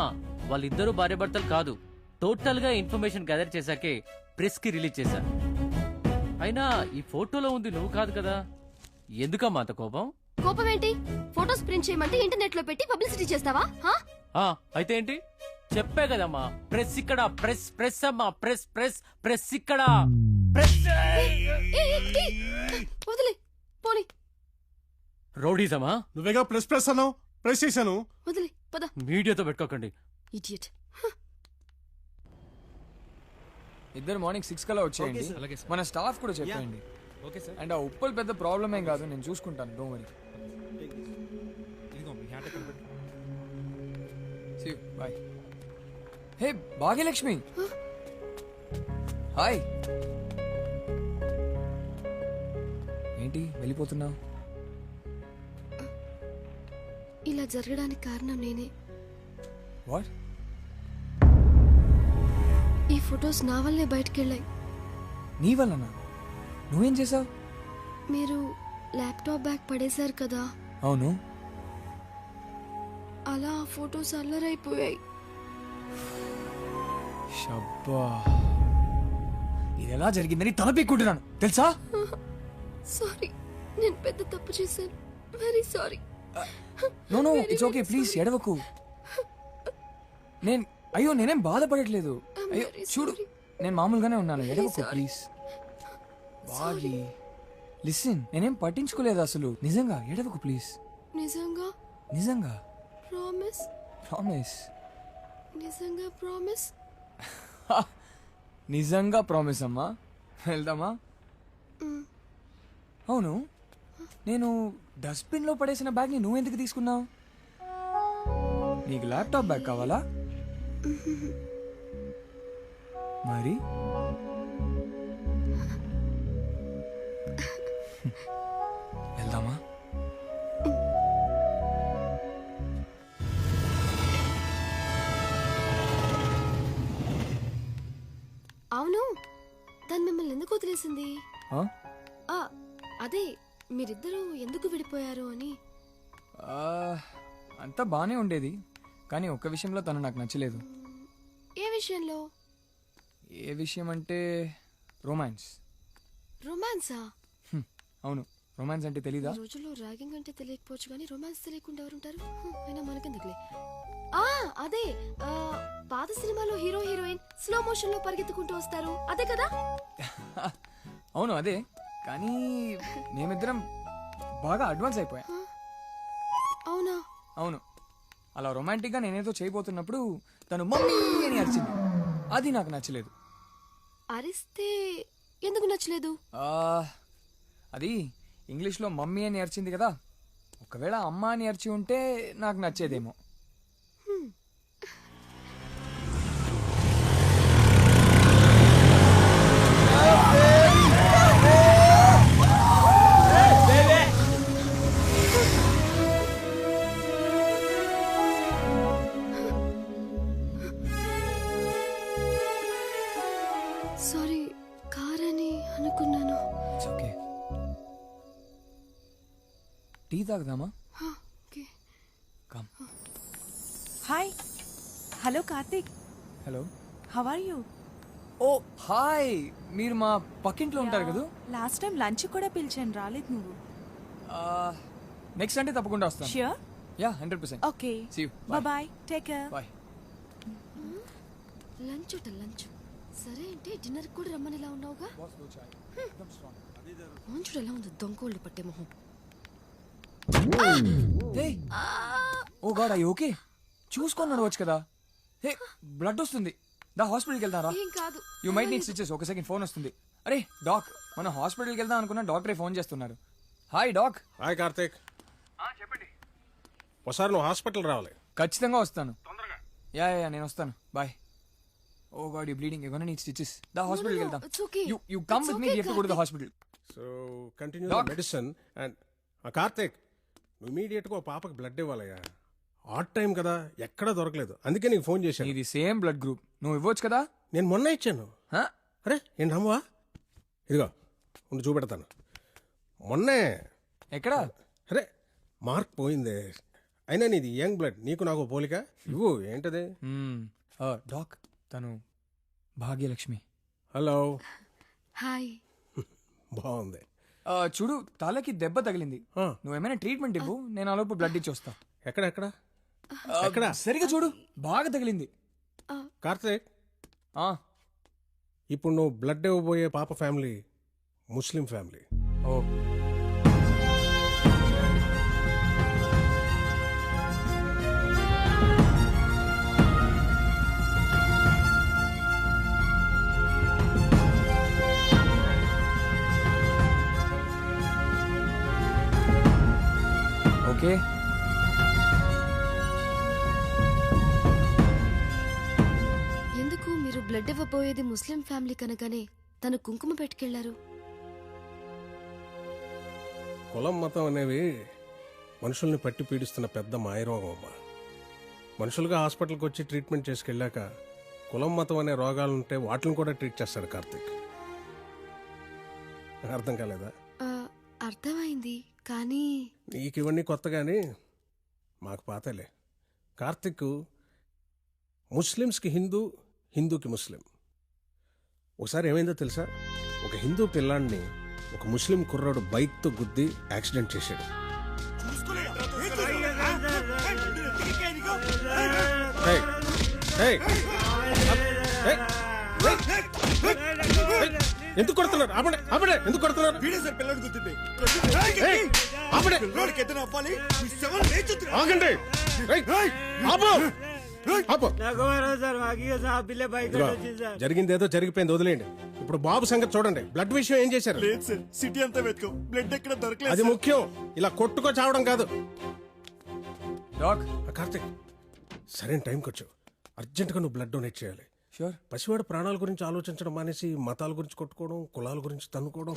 వాళ్ళిద్దరూ భార్యాభర్తలు కాదు. టోటల్ గా ఇన్ఫర్మేషన్ గ్యాదర్ చేశాకే ప్రెస్ కి రిలీజ్ చేశా. అయినా ఈ ఫోటోలో ఉంది నువ్వు కాదు కదా, ఎందుకమ్మా అంత కోపం? కోపం ఏంటి? ఫోటోస్ ప్రింట్ చేయమంటే ఇంటర్నెట్ లో పెట్టి పబ్లిసిటీ చేస్తావా? అయితే ఏంటి? చెప్పే కదమ్మా, ప్రెస్ ఇక్కడ, ప్రెస్ ప్రెస్ అమ్మా, ప్రెస్ ప్రెస్ ప్రెస్ ఇక్కడ. వదిలే పోనీ. రౌడీజమా? నువ్వేగా ప్రెస్ ప్రెస్ అన్నావు, ప్రెస్ చేశాను. వదిలే పద. మీడియాతో పెట్టుకోకండి. ఇడియట్. ఇద్దరు మార్నింగ్ 6 కల్లా వచ్చేయండి. మన స్టాఫ్ కూడా చెప్పండి. అండ్ ఆ ఉప్పల్ పెద్ద ప్రాబ్లం ఏం కాదు, నేను చూసుకుంటాను. Don't worry. See you. Bye. Hey Bhagyalakshmi. Hi. ఏంటి వెళ్ళిపోతున్నావు? ఇలా జరగడానికి కారణం నేనే. వాట్? ఈ ఫొటోస్ నా వల్లే బయటకెళ్ళాయి. నీ వల్లనా? నువ్వేం చేసావు? మీరు ల్యాప్టాప్ బ్యాగ్ పడేశారు కదా, అవును. అలా ఆ ఫొటోస్ అల్లరైపోయాయి. షబ్బా, ఇది ఎలా జరిగిందని తలపీక్కుంటున్నాను తెలుసా? సారీ, నేను పెద్ద తప్పు చేశాను. Very sorry. No no, it's okay, please ఎడవకు. నేనేం బాధపడట్లేదు. అయ్యో చూడు, నేను మామూలుగానే ఉన్నాను. ఎడవకు ప్లీజ్. బాగి లిసన్, నేనేం పట్టించుకోలేదు అసలు. నిజంగా ఎడవకు ప్లీజ్. నిజంగా? నిజంగా ప్రామిస్? ప్రామిస్. నిజంగా ప్రామిస్? నిజంగా ప్రామిస్ అమ్మా. వెళ్దామా? అవును, నేను డస్ట్బిన్ లో పడేసిన బ్యాగ్ ని నువ్వెందుకు తీసుకున్నావు? నీకు ల్యాప్టాప్ బ్యాగ్ కావాలా? మరి వెళ్దామా? అవును, దాన్ని మిమ్మల్ని ఎందుకు వదిలేసింది? అదే మీరిద్దరూ ఎందుకు విడిపోయారు అని. అంతా బానే ఉండేది, కానీ ఒక్క విషయంలో తను నాకు నచ్చలేదు. ఏ విషయంలో? ఏ విషయం అంటే రొమాన్స్. రొమాన్సా? అవును, రొమాన్స్ అంటే తెలీదా? ఈ రోజుల్లో ర్యాగింగ్ అంటే తెలియకపోవచ్చు, కానీ రొమాన్స్ తెలియకుండా ఎవరుంటారు? అయినా మనకెందుకులే. అదే పాత సినిమాలో హీరో హీరోయిన్ స్లో మోషన్ లో పరిగెత్తుకుంటూ వస్తారు, అదే కదా? అవును అదే, కానీ మేమిద్దరం బాగా అడ్వాన్స్ అయిపోయా. అవునా? అవును. అలా రొమాంటిక్ గా నేనేదో చేయబోతున్నప్పుడు తను మమ్మీ అని అరిచింది. అది నాకు నచ్చలేదు. అరిస్తే ఎందుకు నచ్చలేదు? అది ఇంగ్లీష్ లో మమ్మీ అని అరిచింది కదా, ఒకవేళ అమ్మ అని అరిచి ఉంటే నాకు నచ్చేదేమో. సారీ, కార్ అని అనుకున్నాను. ఓకే, టీ తాగుదామా? Come. Hi. Hello Karthik. Hello. How are you? Oh hi, మీరు మా పక్కింట్లో ఉంటారు కదా? లాస్ట్ టైం లంచ్ కూడా పిలిచాను, రాలేదు నువ్వు. నెక్స్ట్ అంటే తప్పకుండా వస్తాను. Sure? Yeah 100%. Okay, see you. Bye. Take care. Bye. Lunch సరే అంటే డిన్నర్ కూడా రమ్మని ఇలా ఉన్నావుగా. చూడు ఎలా ఉంది, దొంగోళ్ళు పట్టే మొహం. ఓ గాడ్, ఐ ఓకే? చూసుకొని నడవచ్చు కదా. హే, బ్లడ్ వస్తుంది. దా హాస్పిటల్కి వెళ్తారా? ఏం కాదు. You might need stitches. ఒక సెకండ్, ఫోన్ వస్తుంది. అరే డాక్, మనం హాస్పిటల్కి వెళ్దాం అనుకున్నా, డాక్టరే ఫోన్ చేస్తున్నారు. Hi doc. హాయ్ కార్తీక్. చెప్పండి. ఒకసారి నువ్వు హాస్పిటల్ రావాలి. ఖచ్చితంగా వస్తాను. యా నేను వస్తాను. Bye. Oh god, you bleeding. You gonna need stitches. దా హాస్పిటల్కి వెళ్దాం. You come with me. You have to go to the hospital. So continue the medicine and Karthik నువ్వు ఇమీడియట్గా పాపకి బ్లడ్ ఇవ్వాలయ్యా. ఆట్ టైం కదా, ఎక్కడా దొరకలేదు, అందుకే నీకు ఫోన్ చేశాను. ఇది సేమ్ బ్లడ్ గ్రూప్, నువ్వు ఇవ్వచ్చు కదా. నేను మొన్న ఇచ్చాను. అరే ఏంటి నమ్మవా? ఇదిగో ఉండి చూపెడతాను. మొన్నే. ఎక్కడా? అరే మార్క్ పోయిందే. అయినా నీది యంగ్ బ్లడ్, నీకు నాకు పోలిక. ఇవ్వు. ఏంటది? డాక్, తను భాగ్యలక్ష్మి. హలో. హాయ్. బాగుంది. చూడు, తలకి దెబ్బ తగిలింది, నువ్వేమైనా ట్రీట్మెంట్ ఇవ్వు, నేను ఆలోపు బ్లడ్ ఇచ్చి వస్తా. ఎక్కడ ఎక్కడ? సరిగా చూడు, బాగా తగిలింది. కార్తీక్, ఇప్పుడు నువ్వు బ్లడ్ ఇవ్వబోయే పాప ఫ్యామిలీ ముస్లిం ఫ్యామిలీ. ఓ, ఓకే. ఎందుకు మీరు బ్లడ్ ఇవ్వబోయేది ముస్లిం ఫ్యామిలీ కనుకనే తను కుంకుమ పెట్టుకెళ్లారు? కులం మతం అనేవి మనుషుల్ని పట్టి పీడిస్తున్న పెద్ద మాయరోగం అమ్మా. మనుషులుగా హాస్పిటల్కి వచ్చి ట్రీట్మెంట్ చేసుకెళ్ళాక కులం మతం అనే రోగాలుంటే వాటిని కూడా ట్రీట్ చేస్తాడు కార్తీక్. అర్థం కాలేదా? అర్థమైంది, కానీ నీకు ఇవన్నీ కొత్తగాని మాకు పాతలే. కార్తిక్ ముస్లిమ్స్కి హిందూ, హిందూకి ముస్లిం. ఒకసారి ఏమైందో తెలుసా? ఒక హిందూ పిల్లాడిని ఒక ముస్లిం కుర్రాడు బైక్తో గుద్ది యాక్సిడెంట్ చేశాడు. ఎందుకు కొడుతున్నారు? ఆపడే ఆపడే, ఎందుకు కొడుతున్నారు? ఆగండి, జరిగిందేదో జరిగిపోయింది, వదిలేండి. ఇప్పుడు బాబు సంగతి చూడండి. బ్లడ్ విషయం ఏం చేశారు? సిటీ అంతా వెతుకో, బ్లడ్ ఎక్కడ దొరకలేదు. అది ముఖ్యం, ఇలా కొట్టుకో చావడం కాదు. కార్తిక్, సరైన టైంకి వచ్చావు. అర్జెంటుగా నువ్వు బ్లడ్ డొనేట్ చేయాలి. పసివాడు ప్రాణాల గురించి ఆలోచించడం మానేసి మతాల గురించి కొట్టుకోవడం, కులాల గురించి తన్నుకోవడం.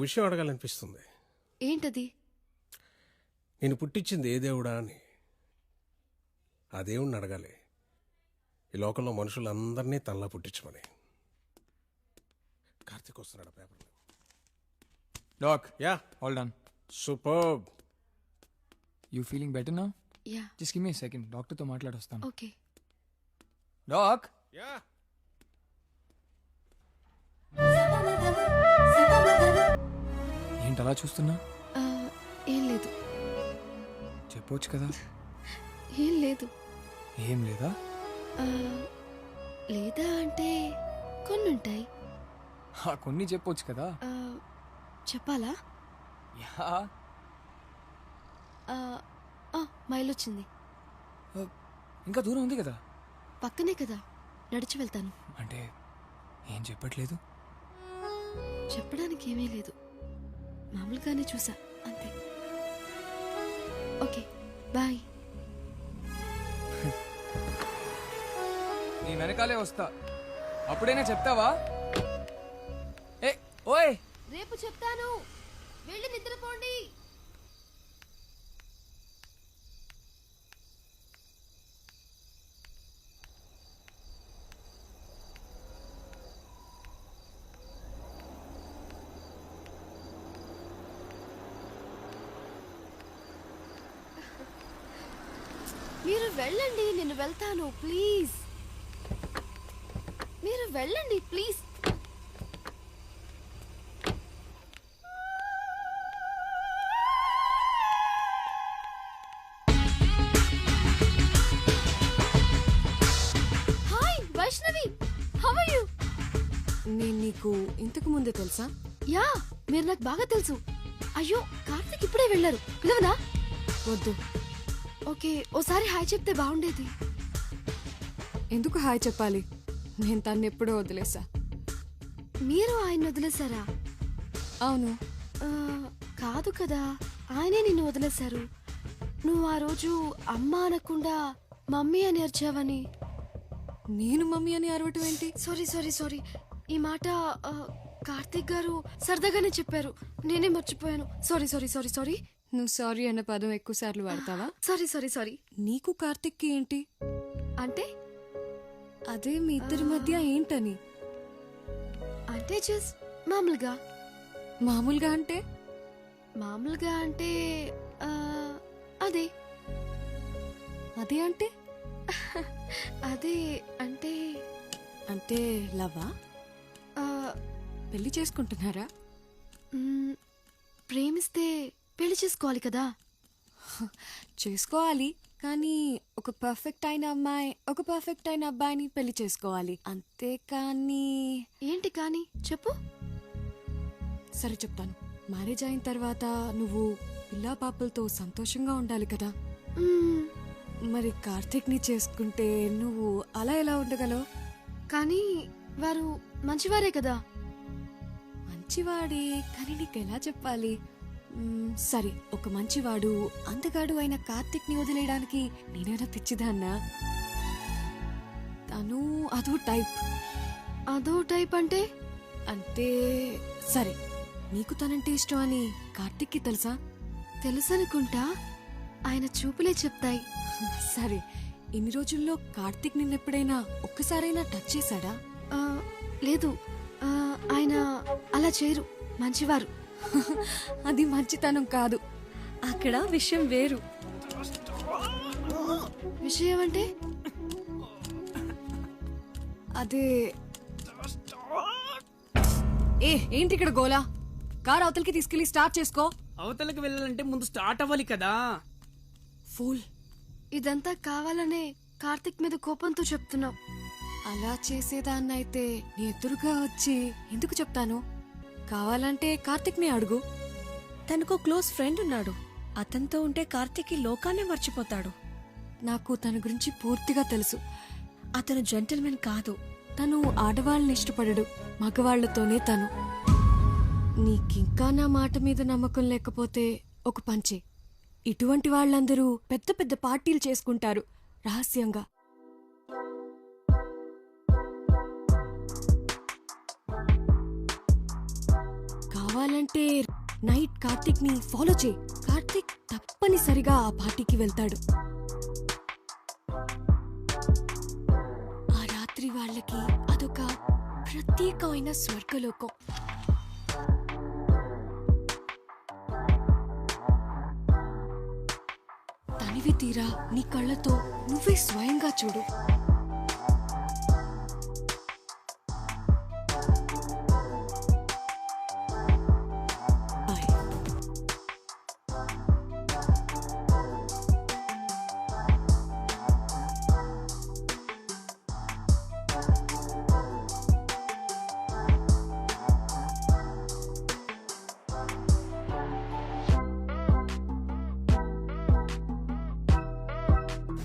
విషయం అడగాలనిపిస్తుంది. ఏంటది? నేను పుట్టించింది ఏ దేవుడా అని. ఆ దేవుణ్ణి అడగాలి, ఈ లోకంలో మనుషులందరినీ తనలా పుట్టించమని. కార్తీక్ వస్తున్నాడు paper. Doc, yeah, all done. Superb. You feeling better now? Yeah. Just give me a second, డాక్టర్తో మాట్లాడొస్తాను. ఓకే. డాక్. యా. ఏంటి అలా చూస్తున్నా? ఏం లేదు. చెప్పొచ్చు కదా. ఏం లేదు. ఏం లేదా? లేదా అంటే కొన్ని ఉంటాయి. కొన్ని చెప్పొచ్చు కదా. చెప్పాలా? యా. మైల్ వచ్చింది. ఇంకా దూరం ఉంది కదా. పక్కనే కదా, నడిచి వెళ్తాను. అంటే ఏం చెప్పట్లేదు? చెప్పడానికి ఏమీ లేదు, మామూలుగానే చూసా అంతే. Okay, bye. నీ వెనకాలే వస్తా, అప్పుడైనా చెప్తావా? ఏ ఓయ్, రేపు చెప్తాను, వెళ్ళి నిద్రపోండి. మీరు వెళ్ళండి, నేను వెళ్తాను. ప్లీజ్ మీరు వెళ్ళండి, please. Hi Vaishnavi, how are you? నేను నీకు ఇంతకు ముందే తెలుసా? యా, మీరు నాకు బాగా తెలుసు. అయ్యో, కార్తీక్ ఇప్పుడే వెళ్ళారు, పిలవనా? వద్దు. ఓకే, ఓసారి హాయ్ చెప్తే బాగుండేది. ఎందుకు హాయ్ చెప్పాలి? నేను తను ఎప్పుడో వదిలేసా. మీరు ఆయన వదిలేశారా? అవును. కాదు కదా, ఆయనే నిన్ను వదిలేశారు. నువ్వు ఆ రోజు అమ్మ అనకుండా మమ్మీ అని అరిచావని. నేను మమ్మీ అని అరవటం ఏంటి? సారీ సారీ సారీ, ఈ మాట కార్తీక్ గారు సరదాగానే చెప్పారు, నేనే మర్చిపోయాను. Sorry sorry sorry sorry. నువ్వు సారీ అన్న పదం ఎక్కువ సార్లు వాడతావా? Sorry sorry sorry. నీకు కార్తిక్కి ఏంటి అంటే? అదే మీ ఇద్దరి మధ్య ఏంటని. అంటే జస్ట్ మామూలుగా. మామూలుగా అంటే? మామూలుగా అంటే అదే. అదే అంటే? అదే అంటే అంటే లవ్వా? పెళ్లి చేసుకుంటున్నారా? ప్రేమిస్తే పెళ్లి చేసుకోవాలి కదా. చేసుకోవాలి, కానీ ఒక పర్ఫెక్ట్ అయిన అమ్మాయి ఒక పర్ఫెక్ట్ అయిన అబ్బాయిని పెళ్లి చేసుకోవాలి, అంతేకాని. ఏంటి కానీ? చెప్పు. సరే చెప్తాను. మ్యారేజ్ అయిన తర్వాత నువ్వు పిల్లా పాపలతో సంతోషంగా ఉండాలి కదా. మరి కార్తిక్ ని చేసుకుంటే నువ్వు అలా ఎలా ఉండగలవు? కానీ వారు మంచివారే కదా. మంచివాడే, కానీ నీకెలా చెప్పాలి? సరే, ఒక మంచివాడు అందగాడు అయిన కార్తిక్ ని వదిలేయడానికి నేనేనా పిచ్చిదాన్నా? తను అదో టైప్. అదో టైప్ అంటే? అంటే సరే, నీకు తనంటే ఇష్టం అని కార్తిక్ కి తెలుసా? తెలుసనుకుంటా, ఆయన చూపులే చెప్తాయి. సరే, ఇన్ని రోజుల్లో కార్తిక్ నిన్నెప్పుడైనా ఒక్కసారైనా టచ్ చేశాడా? లేదు, ఆయన అలా చేయరు, మంచివారు. అది మంచితనం కాదు, అక్కడ విషయం వేరు. విషయం అంటే? అదే. ఏంటి ఇక్కడ గోలా? కార్ అవతలకి తీసుకెళ్లి స్టార్ట్ చేసుకో. అవతలకి వెళ్ళాలంటే ముందు స్టార్ట్ అవ్వాలి కదా. ఫూల్. ఇదంతా కావాలనే కార్తిక్ మీద కోపంతో చెప్తున్నావు. అలా చేసేదాన్నైతే నీ ఎదురుగా వచ్చి ఎందుకు చెప్తాను? కావాలంటే కార్తిక్ ని అడుగు. తనకు క్లోజ్ ఫ్రెండ్ ఉన్నాడు, అతనితో ఉంటే కార్తిక్ లోకాన్ని మర్చిపోతాడు. నాకు తన గురించి పూర్తిగా తెలుసు. అతను జెంటిల్మెన్ కాదు, తను ఆడవాళ్ళని ఇష్టపడడు, మగవాళ్లతోనే తను. నీకింకా నా మాట మీద నమ్మకం లేకపోతే ఒక పంచే. ఇటువంటి వాళ్ళందరూ పెద్ద పెద్ద పార్టీలు చేసుకుంటారు రహస్యంగా. కావాలంటే నైట్ కార్తిక్ ని ఫాలో చేయి. కార్తిక్ తప్పనిసరిగా ఆ పార్టీకి వెళ్తాడు. ఆ రాత్రి వాళ్ళకి అదొక ప్రత్యేకమైన స్వర్గలోకం. తనివి తీరా నీ కళ్ళతో నువ్వే స్వయంగా చూడు.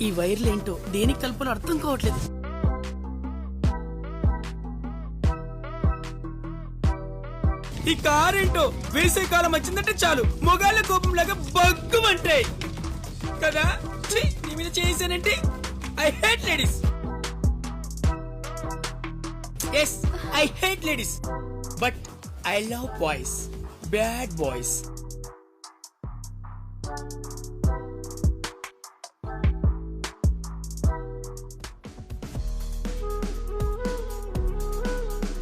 ఈ వైర్లేంటో దేనికి కల్పన అర్థం కావట్లేదు. ఈ కారేంటో వేసే కాలం వచ్చిందంటే చాలు మొగాళ్ళ కోపంలాగా బగ్గుమంటాయి కదా. నీ మీద చేసానంటే I hate ladies. Yes, I hate ladies, but I love boys, bad boys.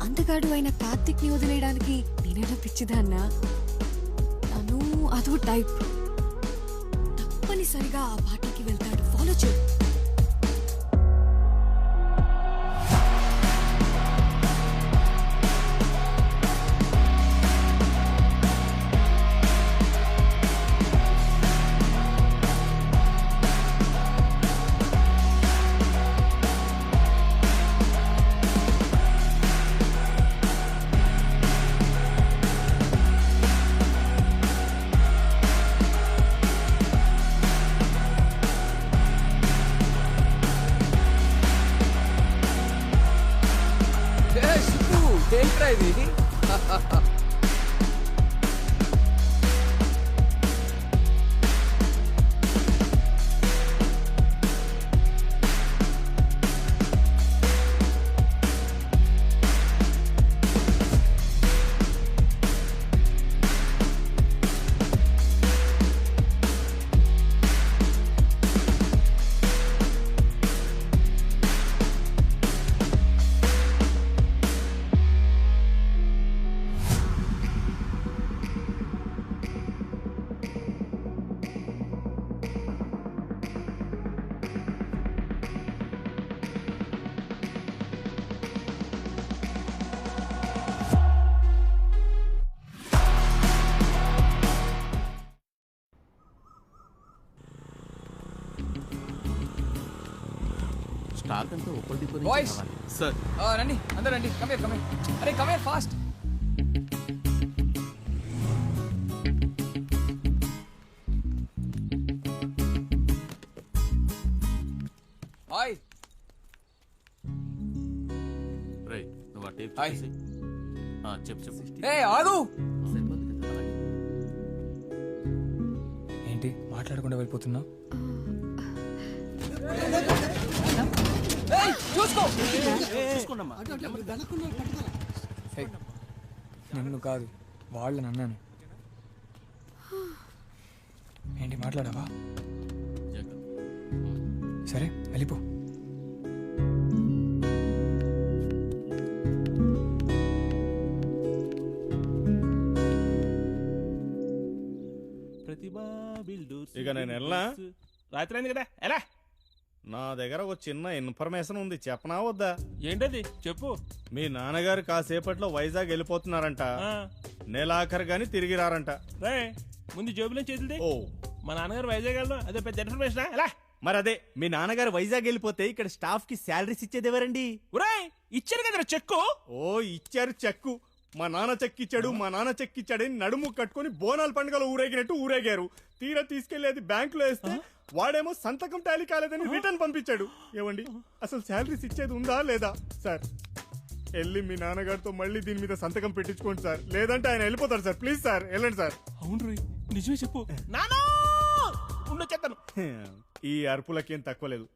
అందగాడు అయిన కార్తిక్ ని వదిలేయడానికి నేనేనా పిచ్చిదాన్నా? తను అదో టైప్. తప్పనిసరిగా ఆ పార్టీకి వెళ్తాడు, ఫాలో చేయి. ఏంట్రా ఇది? స్టాక్ అంతా ఒక్కటి డిపో బాయ్స్ సార్ రండి అందరూ రండి. కమే కమే అరే కమే ఫాస్ట్. హాయ్ రేయ్ నువ్వు ఆ టేప్ హాయ్. చెప్పు ఏ ఆగు. ఏంటి మాట్లాడకుండా వెళ్ళిపోతున్నావు? చూసుకో. నిన్ను కాదు వాళ్ళని అన్నాను. ఏంటి మాట్లాడావా? సరే వెళ్ళిపో. ఇక నేను వెళ్ళా? రాత్రి అయింది కదా ఎలా? నా దగ్గర ఒక చిన్న ఇన్ఫర్మేషన్ ఉంది, చెప్పనా వద్దా? ఏంటది చెప్పు. మీ నాన్నగారు కాసేపట్లో వైజాగ్ వెళ్ళిపోతున్నారంట. నెలాఖరు గాని తిరిగి రారంట. రే ముందు జేబులో చేతులది. మా నాన్నగారు వైజాగ్ వెళ్ళడం అదే పెద్ద ఇన్ఫర్మేషన్ ఎలా? మరి అదే మీ నాన్నగారు వైజాగ్ వెళ్ళిపోతే ఇక్కడ స్టాఫ్ కి శాలరీస్ ఇచ్చేది ఎవరండి? ఇచ్చారు కదా చెక్కు. ఓ ఇచ్చారు చెక్కు. మా నాన్న చెక్కిచ్చాడు మా నాన్న చెక్కిచ్చాడని నడుము కట్టుకుని బోనాల పండుగలో ఊరేగినట్టు ఊరేగారు. తీరా తీసుకెళ్లేది బ్యాంకులో వేస్తే వాడేమో సంతకం టాలీ కాలేదని రిటర్న్ పంపించాడు. ఏమండి అసలు శాలరీస్ ఇచ్చేది ఉందా లేదా? సార్ వెళ్ళి మీ నాన్నగారితో మళ్ళీ దీని మీద సంతకం పెట్టించుకోండి సార్, లేదంటే ఆయన వెళ్ళిపోతారు సార్. ప్లీజ్ సార్ వెళ్ళండి సార్. అవును రీ నిజమే చెప్పు. నానో ఉండు చెప్తాను. ఈ అరుపులకేం తక్కువ లేదు.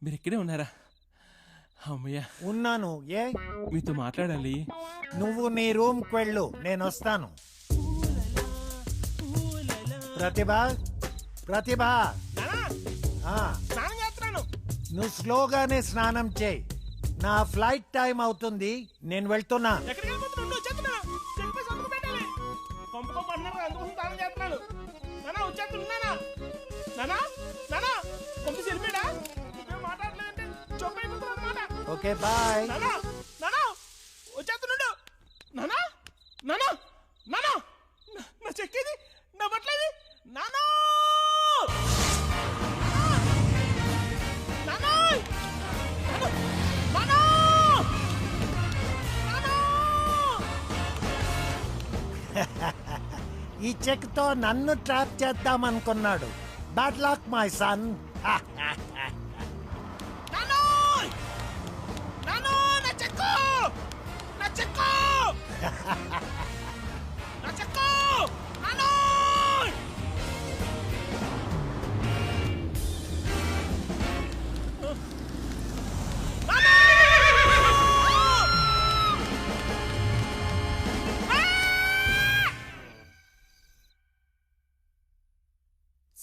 మీరు ఇక్కడే ఉన్నారా? అమ్మయ్యా ఉన్నాను. ఏ మీతో మాట్లాడాలి. నువ్వు నీ రూమ్కి వెళ్ళు, నేను వస్తాను. ప్రతిభ ప్రతిభ స్నానం చేస్తున్నాను. నువ్వు స్లోగానే స్నానం చేయి. నా ఫ్లైట్ టైం అవుతుంది, నేను వెళ్తున్నా. ఎక్కడికి వెళ్ళిపోతున్నావు? నువ్వు చెప్తున్నా చెప్పి సంతకం పెట్టాలి. కొంప కొంప అన్నారు అందుకోసం స్నానం చేస్తున్నాను. నానా వచ్చేస్తున్నానా? నానా నానా కొంప సెల్ఫీడా? నువ్వేం మాట్లాడలేదంటే చొప్పైపోతుంది అన్నమాట. Okay bye. నానా నానా వచ్చేస్తున్నాడు. నానా నానా నానా నా చెక్కేది నా బట్టలేది. నానా నానా నానా ఈ చెక్ తో నన్ను ట్రాప్ చేద్దామనుకున్నాడు. Bad luck my son.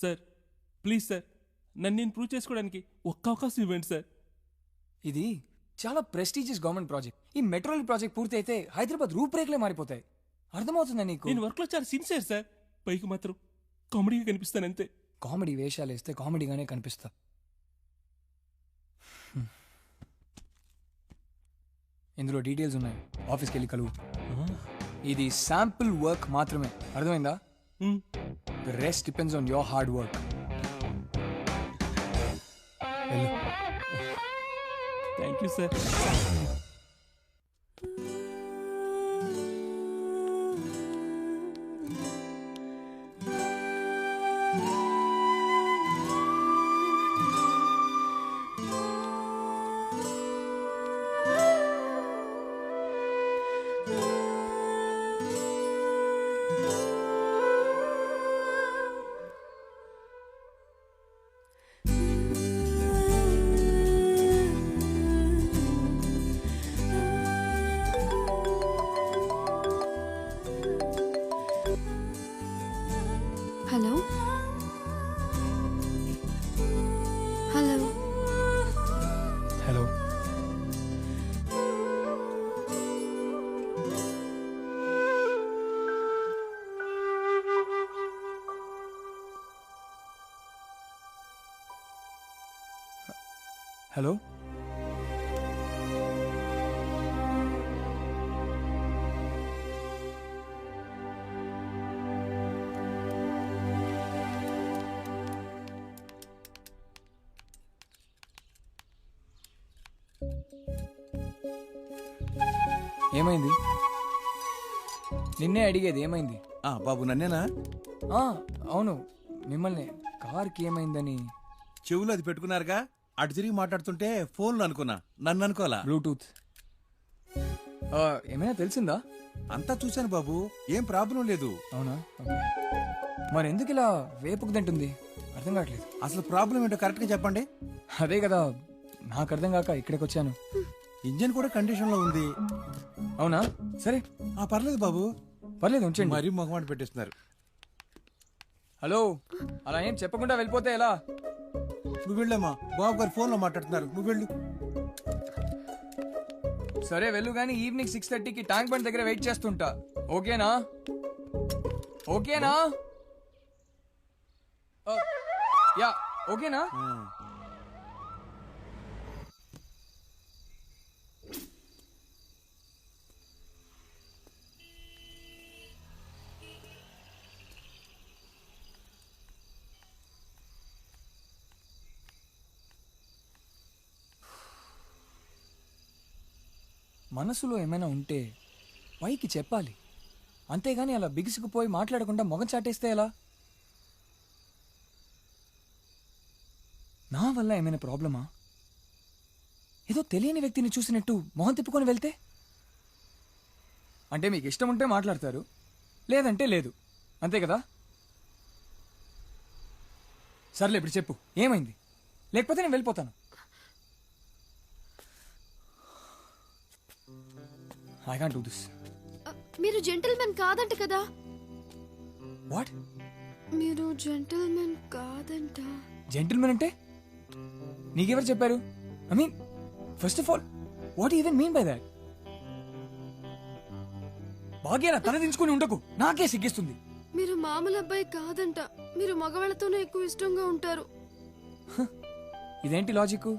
Sir please sir నన్ను నేను ప్రూవ్ చేసుకోవడానికి ఒక్క అవకాశం ఇవ్వండి సార్. ఇది చాలా ప్రెస్టీజియస్ గవర్నమెంట్ ప్రాజెక్ట్. ఈ మెట్రో రైల్ ప్రాజెక్ట్ పూర్తి అయితే హైదరాబాద్ రూపురేఖలే మారిపోతాయి. అర్థమవుతుందా నీకు? నేను వర్క్లో చాలా సిన్సియర్ సార్. పైకి మాత్రం కామెడీగా కనిపిస్తాను అంతే. కామెడీ వేషాలు వేస్తే కామెడీగానే కనిపిస్తా. ఇందులో డీటెయిల్స్ ఉన్నాయి, ఆఫీస్కి వెళ్ళి కలువు. ఇది శాంపుల్ వర్క్ మాత్రమే, అర్థమైందా? The rest depends on your hard work. Thank you sir. Hello ఏమైంది? నిన్నే అడిగేది ఏమైంది? బాబు నన్నేనా? అవును మిమ్మల్ని. కార్కి ఏమైందని. చెవులు అది పెట్టుకున్నారుగా, అటు తిరిగి మాట్లాడుతుంటే ఫోన్లు అనుకున్నా, నన్ను అనుకోవాలా. బ్లూటూత్ ఏమైనా తెలిసిందా? అంతా చూశాను బాబు, ఏం ప్రాబ్లం లేదు. అవునా? మరి ఎందుకు ఇలా వేపుకు తింటుంది అర్థం కావట్లేదు. అసలు ప్రాబ్లం ఏంటో కరెక్ట్గా చెప్పండి. అదే కదా నాకు అర్థం కాక ఇక్కడికి వచ్చాను. ఇంజన్ కూడా కండిషన్ లో ఉంది. అవునా? సరే పర్లేదు బాబు, పర్లేదు ఉంచండి. మరీ మొహమాట పెట్టేస్తున్నారు. హలో, అలా ఏం చెప్పకుండా వెళ్ళిపోతే ఎలా? నువ్వు వెళ్ళమ్మా, బాబు గారు ఫోన్లో మాట్లాడుతున్నారు, నువ్వు వెళ్ళు. సరే వెళ్ళు, కానీ ఈవినింగ్ 6:30కి ట్యాంక్ బండ్ దగ్గర వెయిట్ చేస్తుంటా. ఓకేనా? ఓకేనా? యా ఓకేనా? మనసులో ఏమైనా ఉంటే పైకి చెప్పాలి, అంతేగాని అలా బిగుసుకుపోయి మాట్లాడకుండా మొగం చాటేస్తే ఎలా? నా వల్ల ఏమైనా ప్రాబ్లమా? ఏదో తెలియని వ్యక్తిని చూసినట్టు మొహం తిప్పుకొని వెళ్తే? అంటే మీకు ఇష్టం ఉంటే మాట్లాడతారు, లేదంటే లేదు, అంతే కదా? సర్లే ఇప్పుడు చెప్పు ఏమైంది, లేకపోతే నేను వెళ్ళిపోతాను. I can't do this. మీరు జెంటిల్మెన్ కాదంట కదా? What? మీరు జెంటిల్మెన్ కాదంట. జెంటిల్మెన్ అంటే నీకెవరు చెప్పారు? I mean first of all what even mean by that? భాగ్యాన తల దించుకుని ఉండకు, నాకే సిగ్గిస్తుంది. మీరు మామూలు అబ్బాయి కాదంట, మీరు మగవాళ్ళతోనే ఎక్కువ ఇష్టంగా ఉంటారు. ఇదేంటి లాజిక్?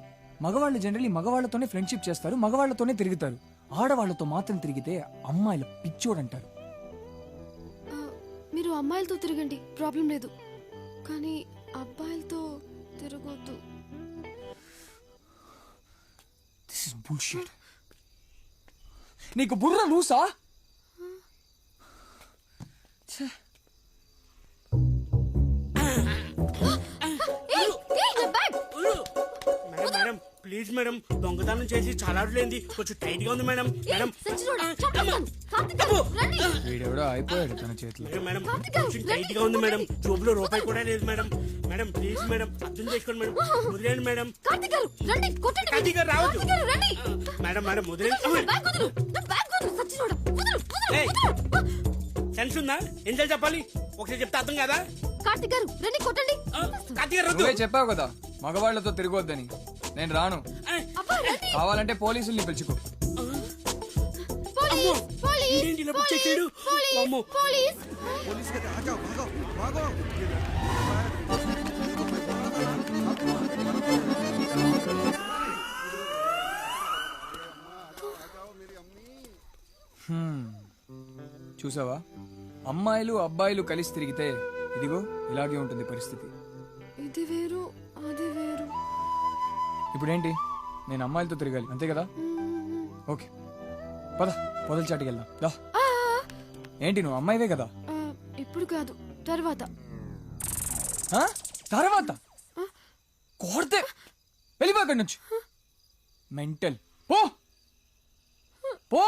మగవాళ్ళు జనరల్లీ మగవాళ్లతోనే ఫ్రెండ్షిప్ చేస్తారు, మగవాళ్లతోనే తిరుగుతారు. ఆడవాళ్లతో మాత్రం తిరిగితే అమ్మాయిల పిచ్చోడంటారు. మీరు అమ్మాయిలతో తిరగండి, ప్రాబ్లం లేదు, కానీ అబ్బాయిలతో తిరగొద్దు. This is bullshit. నీకు బుర్ర లూసా? మేడం మేడం ప్లీజ్ మేడం, దొంగతనం చేసి చాలా రోజులైంది, కొంచెం టైట్ గా ఉంది మేడం. మేడం వీడెవడో అయిపోయాడు తన చేతిలో. మేడం కొంచెం టైట్ గా ఉంది మేడం, జోబులో రూపాయి కూడా లేదు మేడం. మేడం ప్లీజ్ మేడం, అర్థం చేసుకోండి మేడం, వదిలేండి మేడం. కార్తీక్ గారు రావద్దు మేడం, మేడం వదిలేండి. సెన్స్ ఉందా? ఏం చేయాలి చెప్పాలి, ఒకసారి చెప్తే అర్థం కదా? కార్తీక్ గారు రండి, కొట్టండి. కార్తీక్ గారు నువ్వే చెప్పావు కదా మగవాళ్లతో తిరగొద్దని. నేను రాను, కావాలంటే పోలీసుల్ని పిలుచుకో. చూసావా, అమ్మాయిలు అబ్బాయిలు కలిసి తిరిగితే ఇదిగో ఇలాగే ఉంటుంది పరిస్థితి. ఇది వేరు అది వేరు. ఇప్పుడేంటి, నేను అమ్మాయిలతో తిరగాలి అంతే కదా? ఓకే పద, పొదల చాటుకి వెళ్దాం. దా. ఏంటి నువ్వు అమ్మాయివే కదా? ఇప్పుడు కాదు, తర్వాత. తర్వాత కోడితే వెళ్ళిపో అక్కడి నుంచి. మెంటల్. పో పో.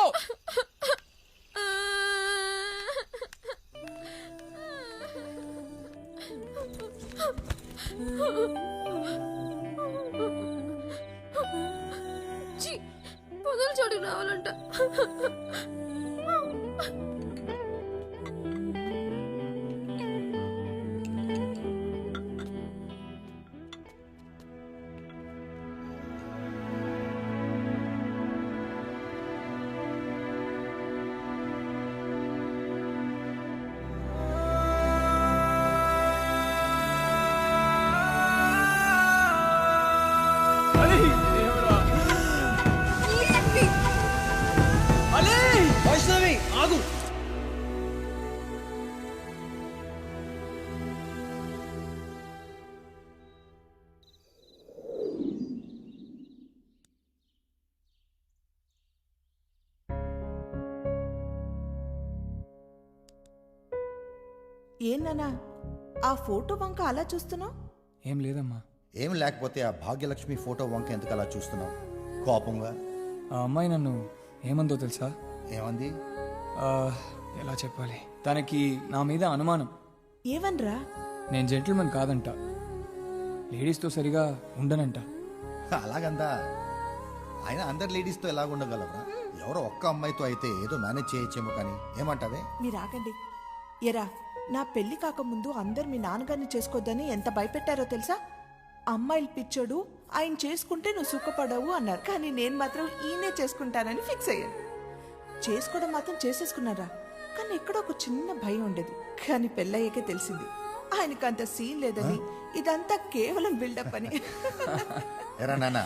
పొదల చోటు రావాలంట. ఏనా ఆ ఫోటో వంక అలా చూస్తున్నావు? ఏం లేదమ్మా. ఏం లేకపోతే ఆ భాగ్యలక్ష్మి ఫోటో వంక ఎందుకు అలా చూస్తున్నావు కోపంగా? ఆ అమ్మాయి నన్ను ఏమందో తెలుసా? ఏమంది? ఎలా చెప్పాలి, తనకి నా మీద అనుమానం. ఏవన్రా? నేను జెంటిల్మెన్ కాదంట, లేడీస్తో సరిగా ఉండనంట. అలాగందా? ఆయన అందరు లేడీస్తో ఎలాగుండగలరా? ఎవరో ఒక్క అమ్మాయితో అయితే ఏదో మేనేజ్ చేయొచ్చేమో, కానీ ఏమంటావే? మీరు ఆగండి. ఎరా, నా పెళ్లి కాకముందు అందరు మీ నాన్నగారిని చేసుకోవద్దని ఎంత భయపెట్టారో తెలుసా? అమ్మాయిలు పిచ్చోడు, ఆయన చేసుకుంటే నువ్వు సుఖపడవు అన్నారు. కానీ నేను మాత్రం ఈయనే చేసుకుంటానని ఫిక్స్ అయ్యాను. చేసుకోవడం మాత్రం చేసేసుకున్నారా, కానీ ఎక్కడో ఒక చిన్న భయం ఉండేది. కానీ పెళ్ళయ్యాకే తెలిసింది ఆయనకు అంత సీన్ లేదని, ఇదంతా కేవలం బిల్డప్ అని. ఎరా నాన్న,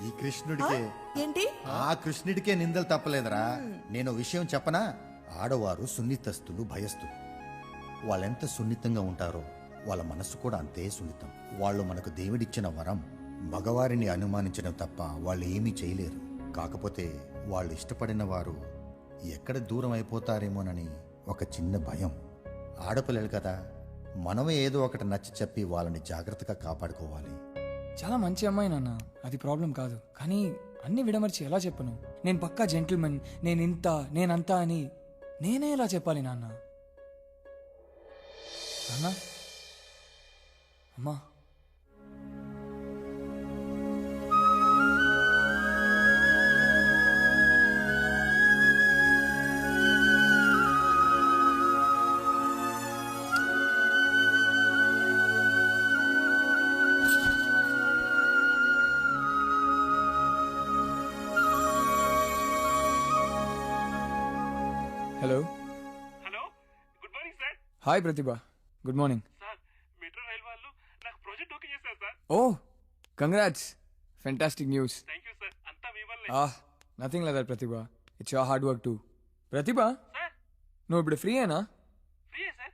ఈ కృష్ణుడికే ఏంటి? ఆ కృష్ణుడికే నిందలు తప్పలేదరా. నేను విషయం చెప్పనా? ఆడవారు సున్నితస్తులు, భయస్తులు. వాళ్ళెంత సున్నితంగా ఉంటారో వాళ్ళ మనస్సు కూడా అంతే సున్నితం. వాళ్ళు మనకు దేవుడిచ్చిన వరం. మగవారిని అనుమానించడం తప్ప వాళ్ళు ఏమీ చేయలేరు. కాకపోతే వాళ్ళు ఇష్టపడిన వారు ఎక్కడ దూరం అయిపోతారేమోనని ఒక చిన్న భయం. ఆడపిల్లలు కదా, మనమే ఏదో ఒకటి నచ్చి చెప్పి వాళ్ళని జాగ్రత్తగా కాపాడుకోవాలి. చాలా మంచి అమ్మాయి నాన్న, అది ప్రాబ్లం కాదు. కానీ అన్ని విడమర్చి ఎలా చెప్పను? నేను పక్కా జెంటిల్మెన్, నేనింత నేనంతా అని నేనే ఎలా చెప్పాలి నాన్న? నాన్న, అమ్మా, hello. Hello, good morning sir. Hi Pratibha, good morning. Sir, metro rail వాళ్ళు నాకు ప్రాజెక్ట్ ఓకే చేశారు sir. Oh, congrats, fantastic news. Thank you sir, అంతా మీ వల్లే. Nothing like that Pratibha, it's your hard work too. Pratibha, నువ్వు ఇప్పుడు ఫ్రీయేనా? ఫ్రీయే సార్.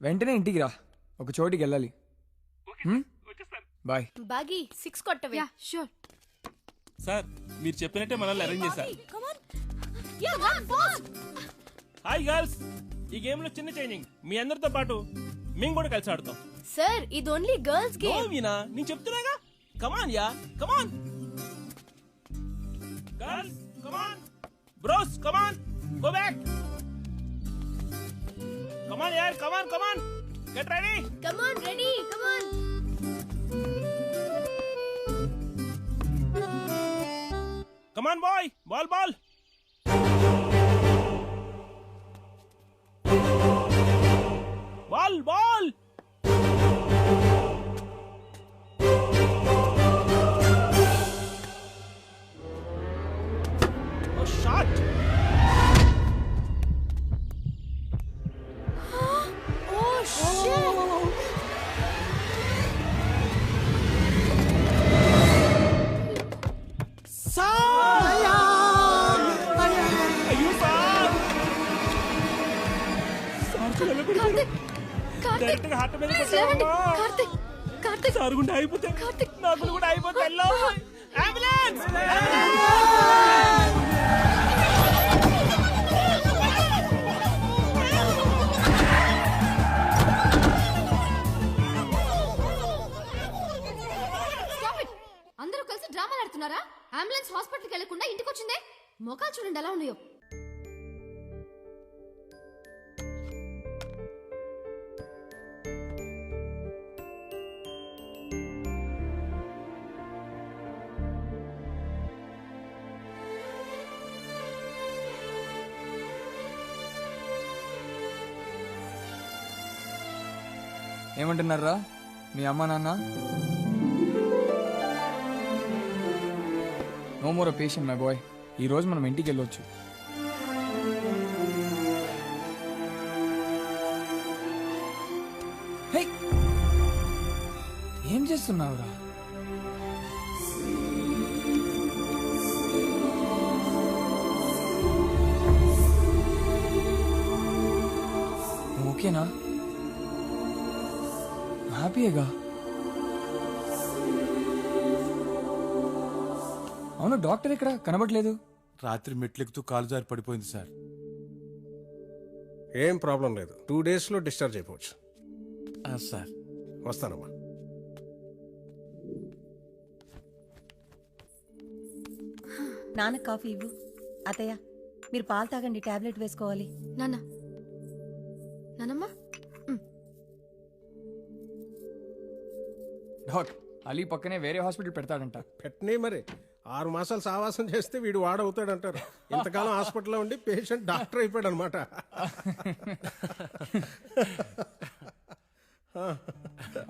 వెంటనే ఇంటికి రా, ఒక చోటికి వెళ్ళాలి. బాయ్. బాగి 6 కొట్టవే. షూర్. సార్, మీరు చెప్పినట్టే మనల్ని అరేంజ్ చేశారు. హాయ్ గర్ల్స్, ఈ గేమ్ లో చిన్న చేంజింగ్. మీ అందరితో పాటు మేము కూడా కలిసి ఆడతాం. సార్, ఇది ఓన్లీ గర్ల్స్ గేమ్. మీనా, నేను చెప్తున్నాగా. Come on yeah, come on girls, come on bros, come on go back. Come on యార్, come on come on, get ready. Come on, ready, come on. Come on boy, ball ball. Ball ball. Oh shot. Oh shit. Direct గా heart మీద కొట్టావమ్మా. Sir గుండె అయిపోతే నాకు కూడా అయిపోతే. అంబులెన్స్. అందరూ కలిసి డ్రామాలు ఆడుతున్నారా? అంబులెన్స్ హాస్పిటల్కి వెళ్లకుండా ఇంటికి వచ్చిందే. మొఖాలు చూడండి ఎలా ఉన్నాయో. ఏమంటున్నారా మీ అమ్మ నాన్న? No more patient my boy. ఈ రోజు మనం ఇంటికి వెళ్ళొచ్చు. ఏం చేస్తున్నావురా? ఓకేనా? హ్యాపీగా? అవును, డాక్టర్ ఇక్కడ కనబడలేదు. రాత్రి మెట్లెక్కుతూ కాలు జారి పడిపోయింది సార్. ఏం ప్రాబ్లం లేదు, 2 days లో డిశ్చార్జ్ అయిపోవచ్చు. సార్ వస్తానమ్మా. నాన్న కాఫీ ఇవ్వు. అత్తయ్య మీరు పాలు తాగండి, టాబ్లెట్ వేసుకోవాలి. నానమ్మా డాక్ అలీ పక్కనే వేరే హాస్పిటల్ పెడతాడంట. పెట్టనే మరి 6 మాసాలు సావాసం చేస్తే వీడు వాడవుతాడంటారు. ఇంతకాలం హాస్పిటల్లో ఉండి పేషెంట్ డాక్టర్ అయిపోయాడు అనమాట.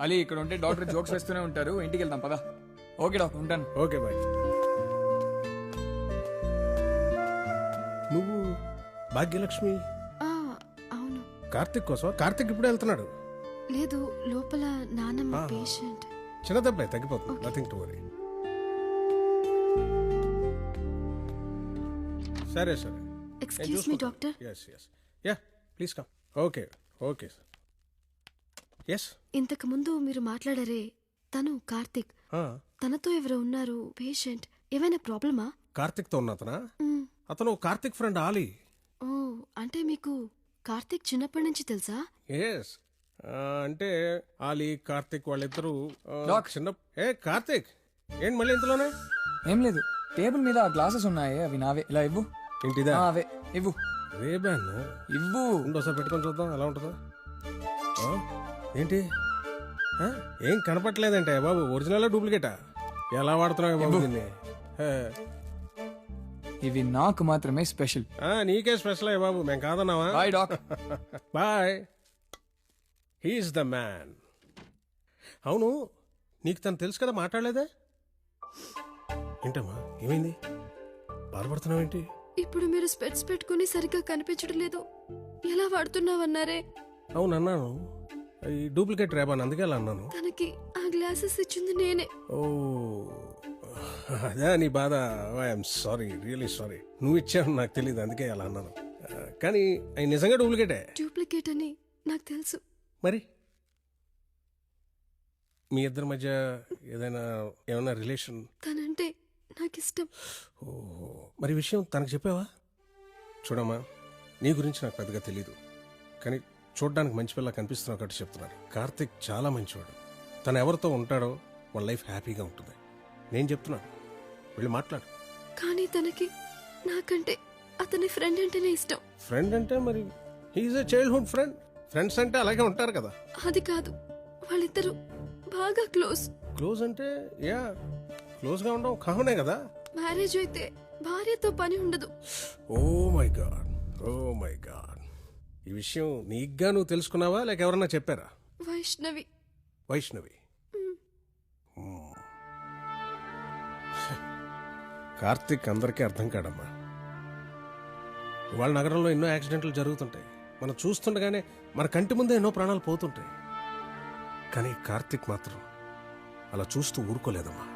అలీ ఇక్కడ ఉంటే డాక్టర్ జోక్స్ వేస్తూనే ఉంటారు. ఇంటికి వెళ్దాం పదా. ఓకే డాక్టర్ ఉంటాను. Okay bye. నువ్వు భాగ్యలక్ష్మి? అవును. కార్తిక్ కోసం? కార్తిక్ ఇప్పుడే వెళ్తున్నాడు. లేదు, లోపల నానమ్మ పేషెంట్. చిన్న దెబ్బే, తగ్గిపోతుంది. Nothing to worry. సరే సరే. Excuse me doctor. yes yes yeah please come. Okay okay sir. Yes. ఇంతకు ముందు మీరు మాట్లాడారే తను కార్తిక్. తనతో ఎవరో ఉన్నారు పేషెంట్. ఏమైనా ప్రాబ్లమా? కార్తిక్ తో ఉన్నతనా? అతను కార్తిక్ ఫ్రెండ్ ఆలీ. ఓ, అంటే మీకు కార్తిక్ చిన్నప్పటి నుంచి తెలుసా? ఎస్. అంటే ఆలీ కార్తిక్ వాళ్ళిద్దరూ చిన్న. కార్తిక్ ఏంటి మళ్ళీ ఇంతలోనే? ఏం లేదు, టేబుల్ మీద గ్లాసెస్ ఉన్నాయి, అవి నావే. ఇలా ఇవ్వు. ఏంటిదా? అవే ఇవ్వు. రేబాన్ ఇవ్వు. ఒకసారి పెట్టుకొని చూద్దాం ఎలా ఉంటుందో. ఏంటి ఏం కనపట్లేదంటే బాబు? ఒరిజినల్ డూప్లికేటా? ఎలా వాడుతున్నావు బాబు దీన్ని? ఇవి నాకు మాత్రమే స్పెషల్. నీకే స్పెషల్ అయ్యా బాబు, మేము కాదన్నావా? Bye doc. Bye. He's the man. అవును, నీకు తను తెలుసు కదా, మాట్లాడలేదే? ఏంటమ్మా ఏమైంది? బాధపడుతున్నావేంటి? ఇప్పుడు మీరు స్పెట్స్ పెట్టుకుని సరిగ్గా కనిపించడం లేదు. ఎలా వాడుతున్నావన్నారే? అవును అన్నాను. ఈ డూప్లికేట్ రేబాన్, అందుకే అలా అన్నాను. తనకి ఆ గ్లాసెస్ ఇచ్చింది నేనే. ఓ అదే నీ బాధ. I'm sorry, really sorry. నువ్వు ఇచ్చావు నాకు తెలియదు, అందుకే అలా అన్నాను. కానీ అవి నిజంగా డూప్లికేటే. డూప్లికేట్ అని నాకు తెలుసు. మరి మీ ఇద్దరి మధ్య ఏమైనా రిలేషన్? తనంటే నాకు ఇష్టం. ఓ, మరి విషయం తనకు చెప్పావా? చూడమ్మా, నీ గురించి నాకు పెద్దగా తెలీదు, కానీ చూడ్డానికి మంచి పిల్ల కనిపిస్తున్నావు కాబట్టి చెప్తున్నాను. కార్తిక్ చాలా మంచివాడు. తను ఎవరితో ఉంటాడో వాళ్ళ లైఫ్ హ్యాపీగా ఉంటుంది. నేను చెప్తున్నాను, వెళ్ళి మాట్లాడు. కానీ తనకి నాకంటే అతని ఫ్రెండ్ అంటేనే ఇష్టం. ఫ్రెండ్ అంటే మరి he's a childhood friend. Friends అంటే అలాగే ఉంటారు కదా. అది కాదు, వాళ్ళిద్దరూ బాగా క్లోజ్. క్లోజ్ అంటే యా, క్లోజ్ గా ఉండడం కామనే కదా. మ్యారేజ్ అయితే భార్యతో పని ఉండదు. Oh my god, oh my god. ఈ విషయం నీగ్గా నువ్వు తెలుసుకున్నావా లేక ఎవరన్నా చెప్పారా? వైష్ణవి. వైష్ణవి. కార్తిక్ అందరికీ అర్థం కాడమ్మా. ఇవాళ నగరంలో ఎన్నో యాక్సిడెంట్లు జరుగుతుంటాయి. మనం చూస్తుండగానే మన కంటి ముందే ఎన్నో ప్రాణాలు పోతుంటాయి. కానీ కార్తిక్ మాత్రం అలా చూస్తూ ఊరుకోలేదమ్మా.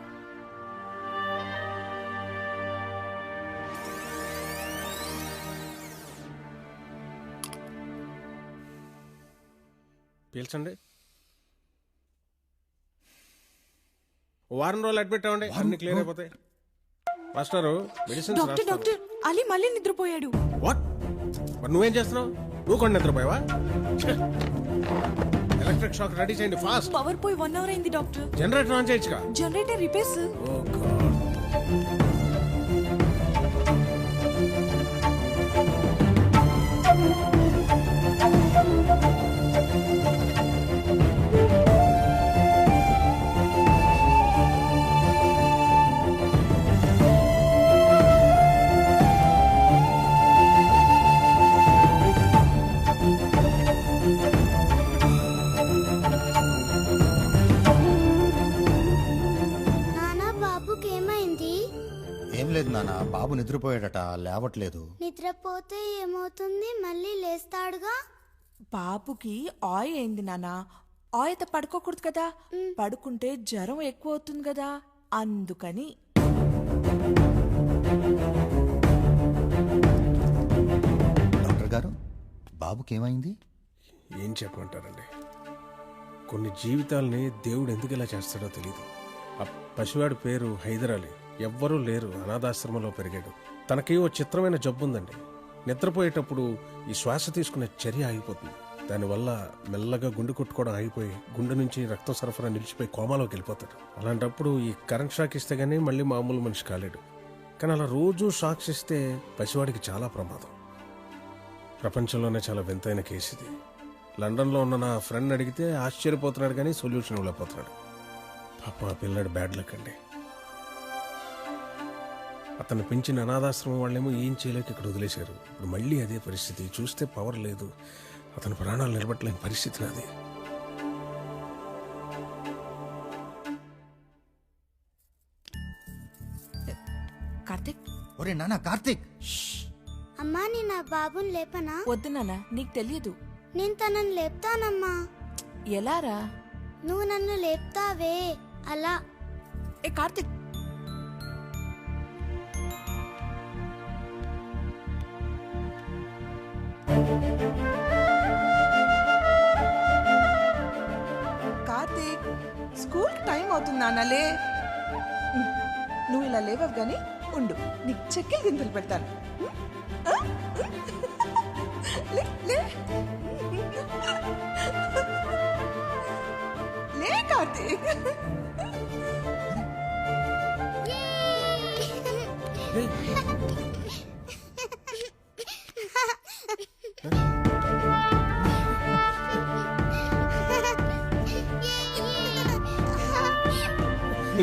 పీల్చండి. వారం రోజులు అడ్మిట్ అవ్వండి, అన్ని క్లియర్ అయిపోతాయి. Master medicines doctor doctor Ali మళ్ళీ నిద్రపోయాడు. వాట్? మరి నువ్వేం చేస్తున్నావు? నువ్వు కూడా నిద్రపోయావా? ఎలక్ట్రిక్ షాక్ రెడీ చేయండి ఫాస్ట్. పవర్ పోయి 1 అవర్ అయింది డాక్టర్. జనరేటర్ ఆన్ చేయొచ్చుగా. Generator repair sir. Oh god. నాన్న, బాబు నిద్రపోయాడట, లేవట్లేదు. నిద్రపోతే ఏమవుతుంది? మళ్ళీ లేస్తాడుగా. బాబుకి ఆయి అయింది నాన్న. ఆయత పడుకోకూడదు కదా, పడుకుంటే జ్వరం ఎక్కువ అవుతుంది కదా, అందుకని. డాక్టర్ గారు, బాబుకి ఏమైంది? ఏం చెప్పమంటారండి, కొన్ని జీవితాలని దేవుడు ఎందుకు ఇలా చేస్తాడో తెలియదు. ఆ పసివాడి పేరు హైదర్ అలీ. ఎవ్వరూ లేరు, అనాథాశ్రమంలో పెరిగాడు. తనకి ఓ చిత్రమైన జబ్బు ఉందండి. నిద్రపోయేటప్పుడు ఈ శ్వాస తీసుకునే చర్య ఆగిపోతుంది. దానివల్ల మెల్లగా గుండె కొట్టుకోవడం ఆగిపోయి గుండె నుంచి రక్తం సరఫరా నిలిచిపోయి కోమాలోకి వెళ్ళిపోతాడు. అలాంటప్పుడు ఈ కరెంట్ షాక్ ఇస్తే గానీ మళ్ళీ మామూలు మనిషి కాలేడు. కానీ అలా రోజు షాక్స్ ఇస్తే పసివాడికి చాలా ప్రమాదం. ప్రపంచంలోనే చాలా వింతైన కేసు ఇది. లండన్లో ఉన్న నా ఫ్రెండ్ అడిగితే ఆశ్చర్యపోతున్నాడు కానీ సొల్యూషన్ ఇవ్వలేకపోతున్నాడు. పాప ఆ పిల్లాడు బ్యాడ్ లక్ అండి. అతను పెంచిన అనాథాశ్రమం వాళ్ళేమో ఏం చేయలేక ఇక్కడ వదిలేశారు. ఇప్పుడు మళ్ళీ అదే పరిస్థితి. చూస్తే పవర్ లేదు, అతని ప్రాణాలు నిలబట్టలేని పరిస్థితి నాది. కార్తిక్, ఒరే నాన్న కార్తిక్. అమ్మా నీ నా బాబుని లేపనా? వద్దు నాన్న, నీకు తెలియదు. నేను తనని లేపుతానమ్మా. ఎలారా? నువ్వు నన్ను లేపుతావే అలా. ఏ కార్తిక్, కార్తిక్, స్కూల్ టైం అవుతుంది నాన్నలే. నువ్వు ఇలా లేవవు గాని ఉండు, నీకు చెక్కిలు గింతలు పెడతాను. లే లే లే కార్తిక్.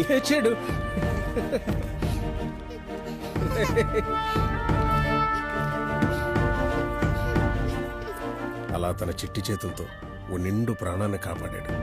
లేచాడు. అలా తన చిట్టి చేతులతో ఓ నిండు ప్రాణాన్ని కాపాడాడు.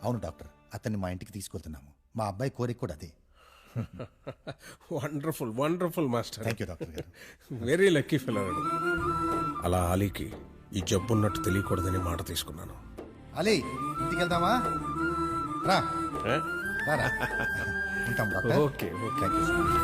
అవును డాక్టర్, అతన్ని మా ఇంటికి తీసుకెళ్తున్నాము. మా అబ్బాయి కోరిక కూడా అదే. Wonderful wonderful master. Thank you doctor గారు. వెరీ లక్కీ ఫెలోడు. అలా అలీకి ఈ జబ్బు ఉన్నట్టు తెలియకూడదని మాట తీసుకున్నాను. అలీ, ఇంటికి వెళ్దామా? రా రా. ఉంటాం doctor. Okay okay. Thank you so much.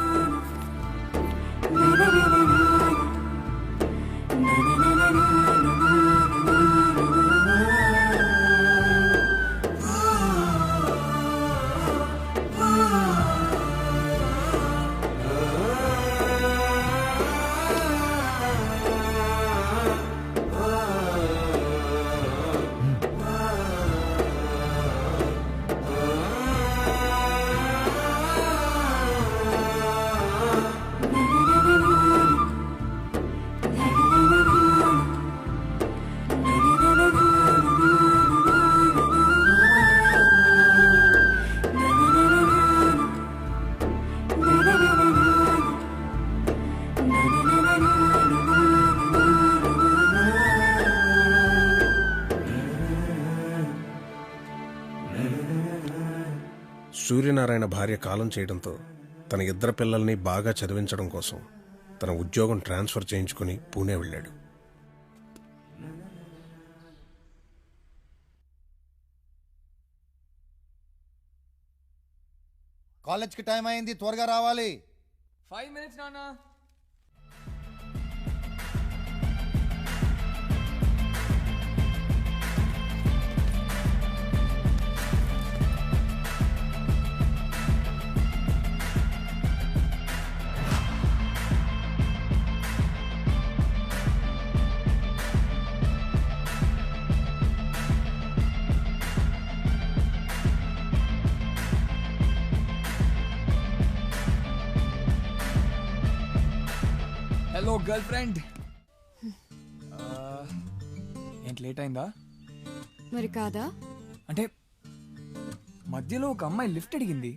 Suryanarayana భార్య కాలం చేయడంతో తన ఇద్దరు పిల్లల్ని బాగా చదివించడం కోసం తన ఉద్యోగం ట్రాన్స్ఫర్ చేయించుకుని పూణే వెళ్ళాడు. కాలేజ్కి టైం అయింది, త్వరగా రావాలి. 5 minutes నాన్న. Hello girl friend. ఏంటి లేట్ అయిందా? మరి కాదా? అంటే మధ్యలో ఒక అమ్మాయి లిఫ్ట్ అడిగింది,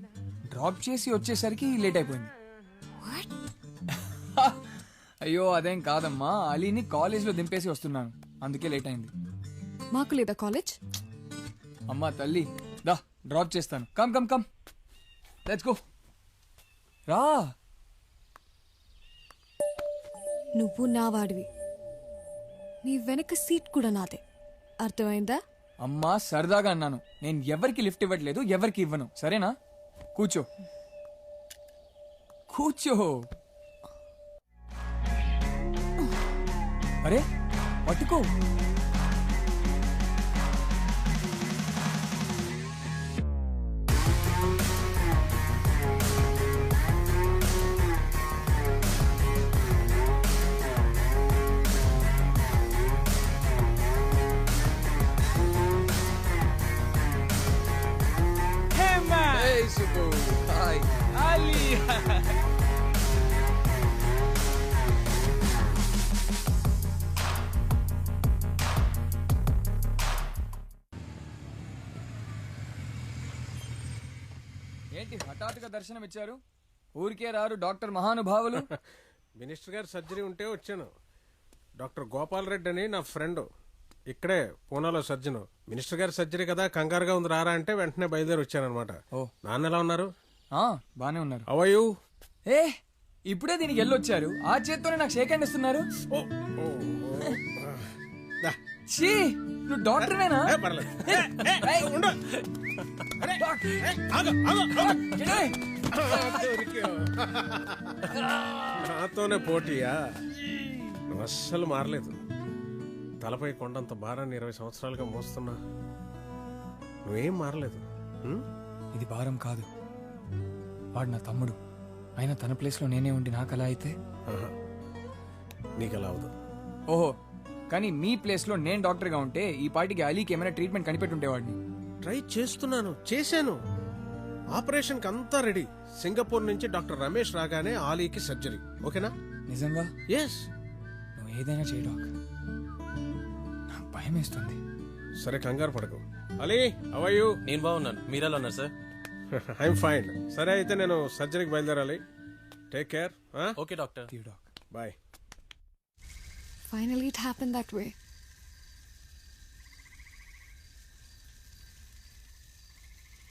డ్రాప్ చేసి వచ్చేసరికి లేట్ అయిపోయింది. అయ్యో అదేం కాదమ్మా, అలీని కాలేజ్లో దింపేసి వస్తున్నాను, అందుకే లేట్ అయింది. మాకు లేదా కాలేజ్? అమ్మా తల్లి, దా డ్రాప్ చేస్తాను. Come come come, let's go. రా. నువ్వు నా వాడివి, నీ వెనక సీట్ కూడా నాదే. అర్థమైందా? అమ్మా సరదాగా అన్నాను. నేను ఎవరికి లిఫ్ట్ ఇవ్వట్లేదు, ఎవరికి ఇవ్వను. సరేనా? కూర్చో కూర్చో. అరే పట్టుకో. Hey, Subu. Hi. Ali. ఏంటి హఠాత్తుగా దర్శనం ఇచ్చారు? ఊరికే రారు డాక్టర్ మహానుభావులు. మినిస్టర్ గారు సర్జరీ ఉంటే వచ్చాను. డాక్టర్ గోపాల్ రెడ్డి అని నా ఫ్రెండ్, ఇక్కడే పూనాలో సర్జన్. మినిస్టర్ గారి సర్జరీ కదా, కంగారుగా ఉంది రారా అంటే వెంటనే బయలుదేరి వచ్చానమాట. నాన్న ఎలా ఉన్నారు? బానే ఉన్నారు. అవయు ఏ ఇప్పుడే దీనికి వెళ్ళొచ్చారు, ఆ చేత్తోనే నాకు షేక్ హ్యాండ్ ఇస్తున్నారు. ఛీ, నువ్వు డాక్టర్వేనా? నాతోనే పోటీయా? నువ్వు అస్సలు మారలేదు. తలపై కొండంత భారాన్ని 20 సంవత్సరాలుగా మోస్తున్నా, నువ్వేం మారలేదు. ఇది భారం కాదు, వాడు నా తమ్ముడు. అయినా తన ప్లేస్లో నేనే ఉండి నాకు అలా అయితే నీకు అలా అవదు. ఓహో, కానీ మీ ప్లేస్లో నేను డాక్టర్గా ఉంటే ఈ పాటికి అలీకి ఏమైనా ట్రీట్మెంట్ కనిపెట్టి ఉండేవాడిని. ట్రై చేస్తున్నాను, చేశాను. ఆపరేషన్కి అంతా రెడీ. సింగపూర్ నుంచి డాక్టర్ రమేష్ రాగానే ఆలీకి సర్జరీ. ఓకేనా? నిజంగా? ఎస్. నువ్వు ఏదైనా చేయి డాక్, నాకు భయం వేస్తుంది. సరే కంగారు పడకు. అలీ అవయ్యూ? నేను బాగున్నాను, మీరెలా ఉన్నారు సార్? I'm fine. సరే అయితే నేను సర్జరీకి బయలుదేరాలి. Take care. Okay doctor. Bye. Finally it happened that way.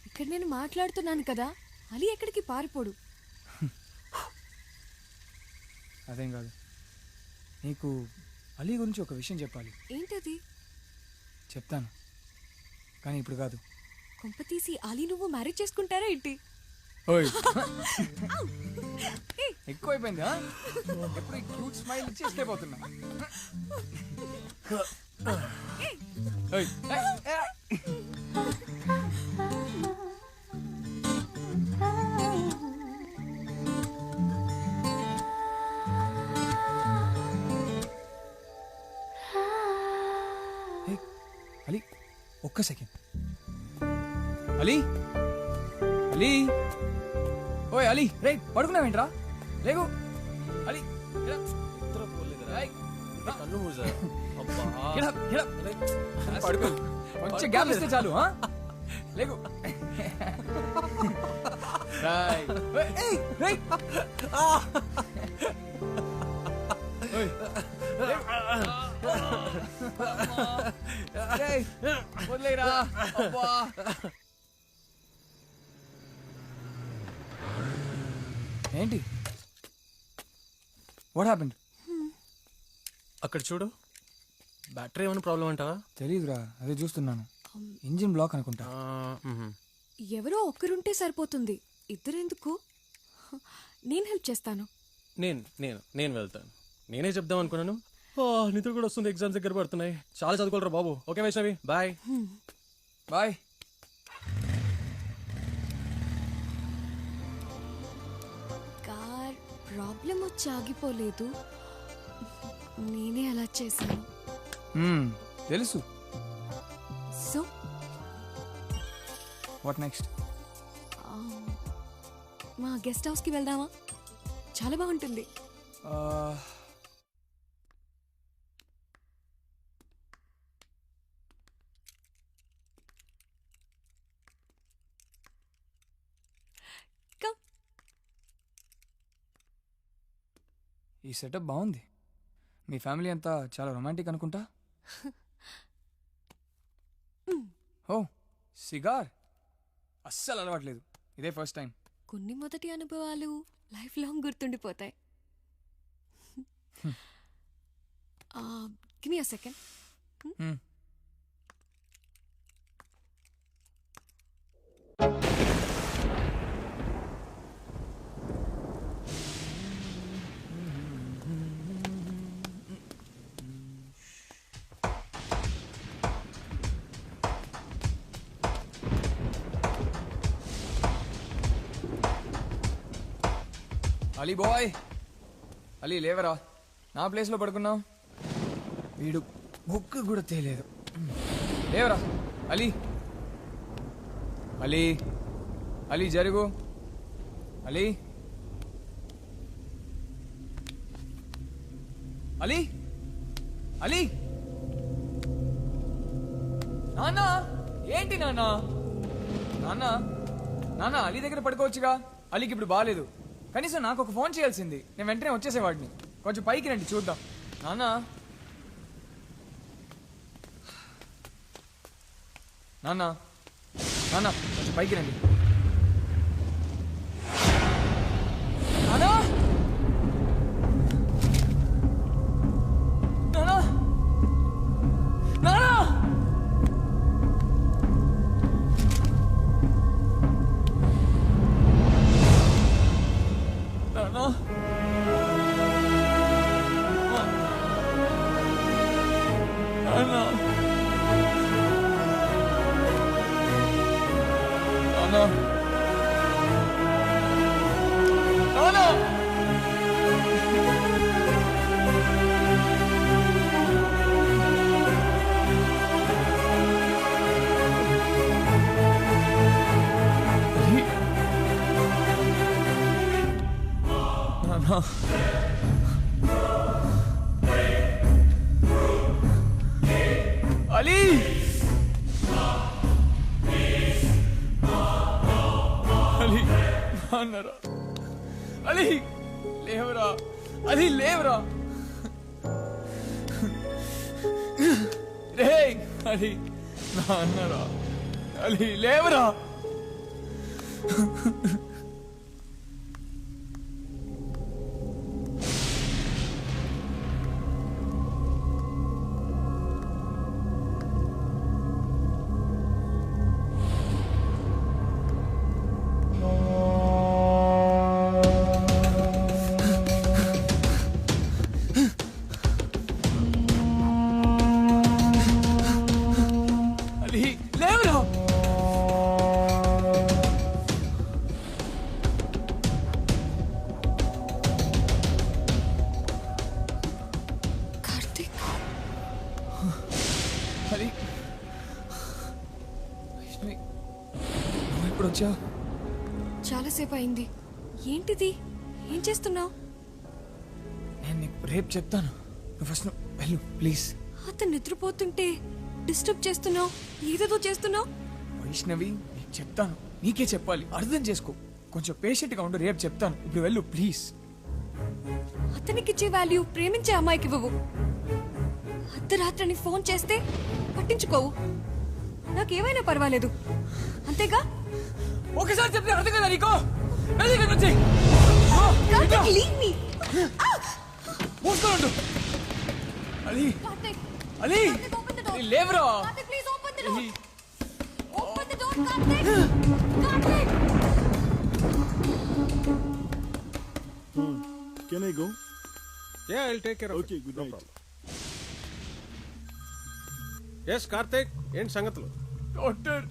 ఇక్కడ నేను మాట్లాడుతున్నాను కదా, అలీ ఎక్కడికి పారిపోడు. అదేం కాదు, నీకు అలీ గురించి ఒక విషయం చెప్పాలి. ఏంటది? చెప్తాను, కానీ ఇప్పుడు కాదు. కొంప తీసి అలీ నువ్వు మ్యారేజ్ చేసుకుంటారా ఏంటి? ఎక్కువైపోయింది. ఎప్పుడు ఈ క్యూట్ స్మైల్ ఇచ్చి ఎస్కేప్ అవుతున్నా. అలీ ఒక్క సెకండ్. అలీ అలీ ఓయ్ అలీ, రే పడుకున్నావేంట్రా? లేకు అలీ. పడుకో, కొంచెం గ్యాప్ ఇస్తే చాలు. లేకు. వదిలేరా. ఏంటి? What happened? అక్కడ చూడు, బ్యాటరీ ఏమైనా ప్రాబ్లం అంటావా? తెలీదురా, అదే చూస్తున్నాను. ఇంజిన్ బ్లాక్ అనుకుంటా. ఎవరో ఒక్కరుంటే సరిపోతుంది, ఇద్దరెందుకు? నేను హెల్ప్ చేస్తాను. నేను వెళ్తాను. నేనే చెప్దాం అనుకున్నాను. నిద్ర కూడా వస్తుంది, ఎగ్జామ్స్ దగ్గర పడుతున్నాయి. చాలా చదువుకోలేరా బాబు. Okay Vaishnavi, bye. Bye. Car problem వచ్చి ఆగిపోలేదు, నేనే అలా చేశాను. తెలుసు. So what next? మా గెస్ట్ హౌస్ కి వెళ్దామా? చాలా బాగుంటుంది. ఈ సెటప్ బాగుంది. మీ ఫ్యామిలీ అంతా చాలా రొమాంటిక్ అనుకుంటా. ఓ, సిగార్ అస్సలు అలవాట్లేదు, ఇదే ఫస్ట్ టైం. కొన్ని మొదటి అనుభవాలు లైఫ్ లాంగ్ గుర్తుండిపోతాయి. Give me a second. Ali బాయ్, అలీ లేవరా, నా ప్లేస్లో పడుకున్నావు. వీడు బుక్ కూడా తేలేదు. లేవరా అలీ, అలీ అలీ జరుగు, అలీ అలీ అలీ. నాన్న ఏంటి నాన్న? నాన్న నాన్న అలీ దగ్గర పడుకోవచ్చుగా. అలీకి ఇప్పుడు బాగాలేదు. కనీసం నాకు ఒక ఫోన్ చేయాల్సింది, నేను వెంటనే వచ్చేసేవాడిని. కొంచెం పైకి రండి చూద్దాం. నాన్న నాన్న నాన్న కొంచెం పైకి రండి. నాన్న నాన్న నాన్న అలీ అలీ అన్నారా? అలీ లేవరా, అలీ లేవరా. రే అలీ అన్నారా? అలీ లేవరా. చాలాసేపు అయింది. ఏంటిది? ఏం చేస్తున్నావు? నేను నీకు రేపు చెప్తాను. నువ్వు ఫస్ట్ వెళ్ళు ప్లీజ్. అతను నిద్రపోతుంటే డిస్టర్బ్ చేస్తున్నావు, ఏదేదో చేస్తున్నావు. వైష్ణవి నీకు చెప్తాను, నీకే చెప్పాలి, అర్థం చేసుకో. కొంచెం పేషెంట్ గా ఉండు, రేపు చెప్తాను. ఇప్పుడు వెళ్ళు ప్లీజ్. అతనికి ఇచ్చే వాల్యూ ప్రేమించే అమ్మాయికి ఇవ్వవు. అర్ధరాత్రిని ఫోన్ చేస్తే పట్టించుకోవు. నాకేమైనా పర్వాలేదు అంతేగా. ఒకసారి చెప్తే అర్థం కదా నీకో. మూసుకోండు. అలీ అలీ లేవరా. Can I go? Yeah, I'll take care of Okay, it. good No night. problem. Yes, Karthik, ఏంటి సంగతులు? డాక్టర్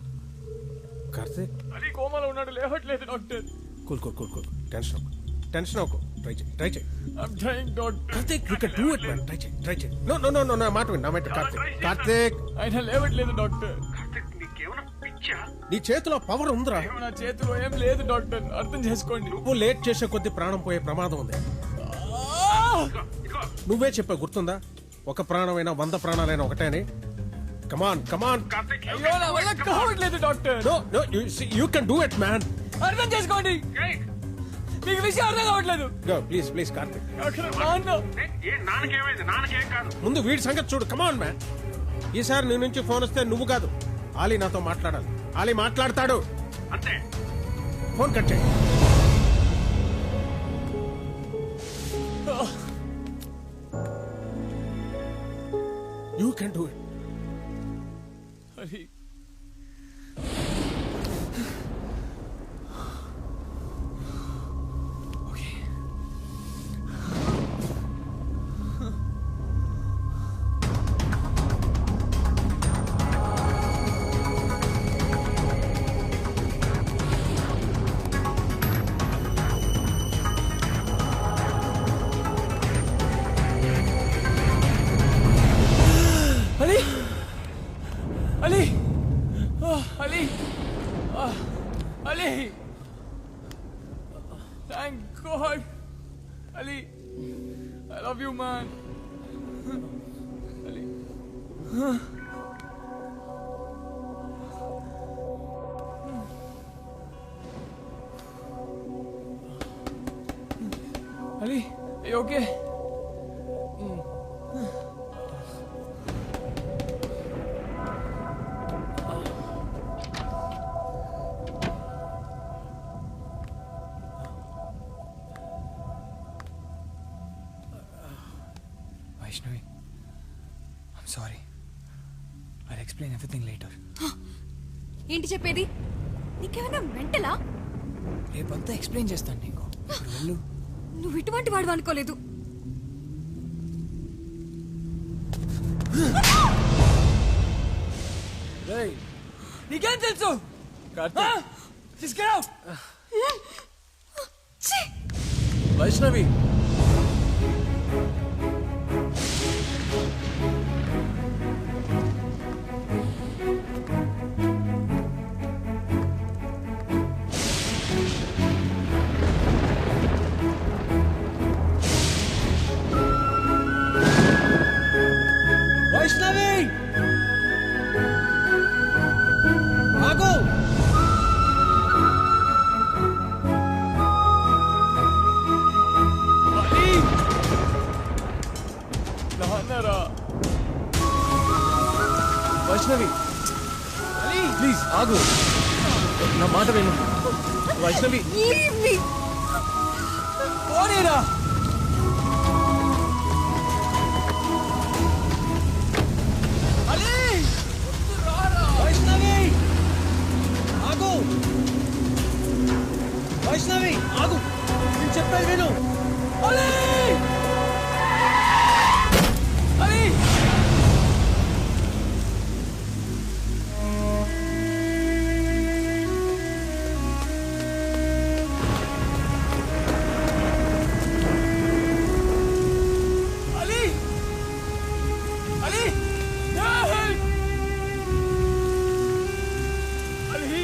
కార్తీక్ అలీ కోమాలో ఉన్నాడు, లేవట్లేదు doctor. Cool cool cool cool. Tension అవ్వకు. ట్రై చేయి. I'm trying doctor. Karthik, you can do it, man. Try చేయి. No, నా మాట విను. కార్తీక్ ఆయన లేవట్లేదు డాక్టర్. నీ చేతిలో పవర్ ఉందిరా. నా చేతిలో ఏం లేదు డాక్టర్, అర్థం చేసుకోండి. నువ్వు లేట్ చేసే కొద్ది ప్రాణం పోయే ప్రమాదం ఉంది. నువ్వే చెప్పావు, గుర్తుందా? ఒక ప్రాణమైనా 100 ప్రాణాలైనా ఒకటే అని. కమాన్ అయ్యో నా వల్ల కావట్లేదు doctor. No, you can do it, man. అర్థం చేసుకోండి, మీకు విషయం అర్థం కావట్లేదు. ప్లీజ్ కార్తీక్. ముందు వీడి సంగతి చూడు. Come on man. ఈసారి నీ నుంచి ఫోన్ వస్తే నువ్వు కాదు, ఆలీ నాతో మాట్లాడాలి. ఆలీ మాట్లాడతాడు అంతే. ఫోన్ కట్ చేయి. You can do it. Ali Ali! Oh, Ali! Oh, Ali! Thank God! Ali! I love you, man! Ali! Ali, are you okay? Vaishnavi, I'm sorry. I'll explain everything later. ఏంటి చెప్పేది? నీకేమైనా మెంటలా? రేపంతా ఎక్స్ప్లెయిన్ చేస్తాను నీకు. ఇప్పుడు వెళ్ళు. నువ్వు ఇటువంటి వాడు అనుకోలేదు. నీకేం తెలుసు? Just get out! Vaishnavi Vaishnavi ఆగు. వైష్ణవి ప్లీజ్ ఆగు, నా మాట విను. వైష్ణవి పోనీరా. వైష్ణవి ఆగు. వైష్ణవి ఆగు, నేను చెప్పేది విను. Ali! Ali! Ali! Ali! Help! Ali!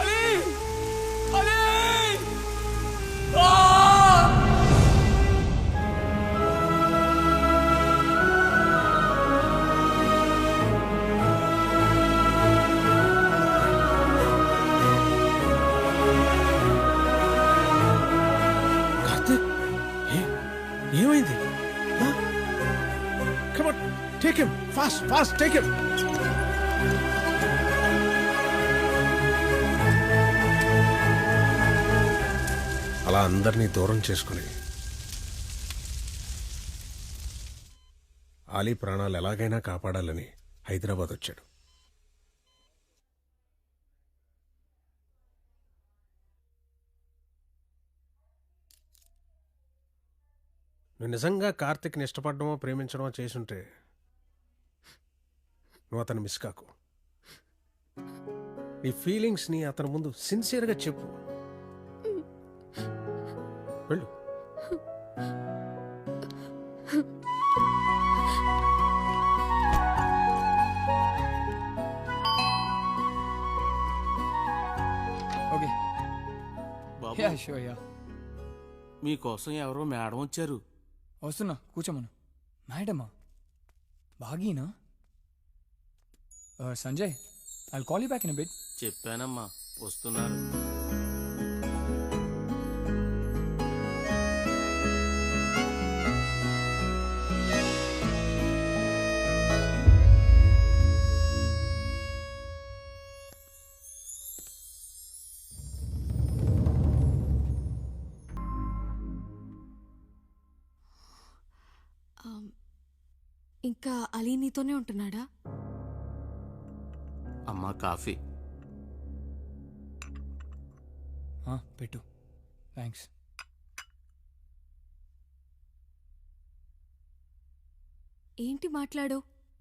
Ali! Ali! Ah! Karthik ఏమైంది? Come on, take him fast, fast, take him. అలా అందరినీ దూరం చేసుకుని ఆలీ ప్రాణాలు ఎలాగైనా కాపాడాలని హైదరాబాద్ వచ్చాడు. నువ్వు నిజంగా కార్తిక్ని ఇష్టపడమో ప్రేమించడమో చేసుంటే నువ్వు అతను మిస్ కాకు. నీ ఫీలింగ్స్ని అతని ముందు సిన్సియర్గా చెప్పు. వెళ్ళు. ఓకే బాబు యా షూర్ యా. మీకోసం ఎవరో మేడం వచ్చారు. వస్తున్నా, కూర్చోమను. మేడమా? బాగీనా? Sanjay, I'll call you back in a bit. చెప్పానమ్మా, వస్తున్నారు. ఇంకా అలీ నీతోనే ఉంటున్నాడా? అమ్మా కాఫీ. పెట్టు. థ్యాంక్స్. ఏంటి మాట్లాడు?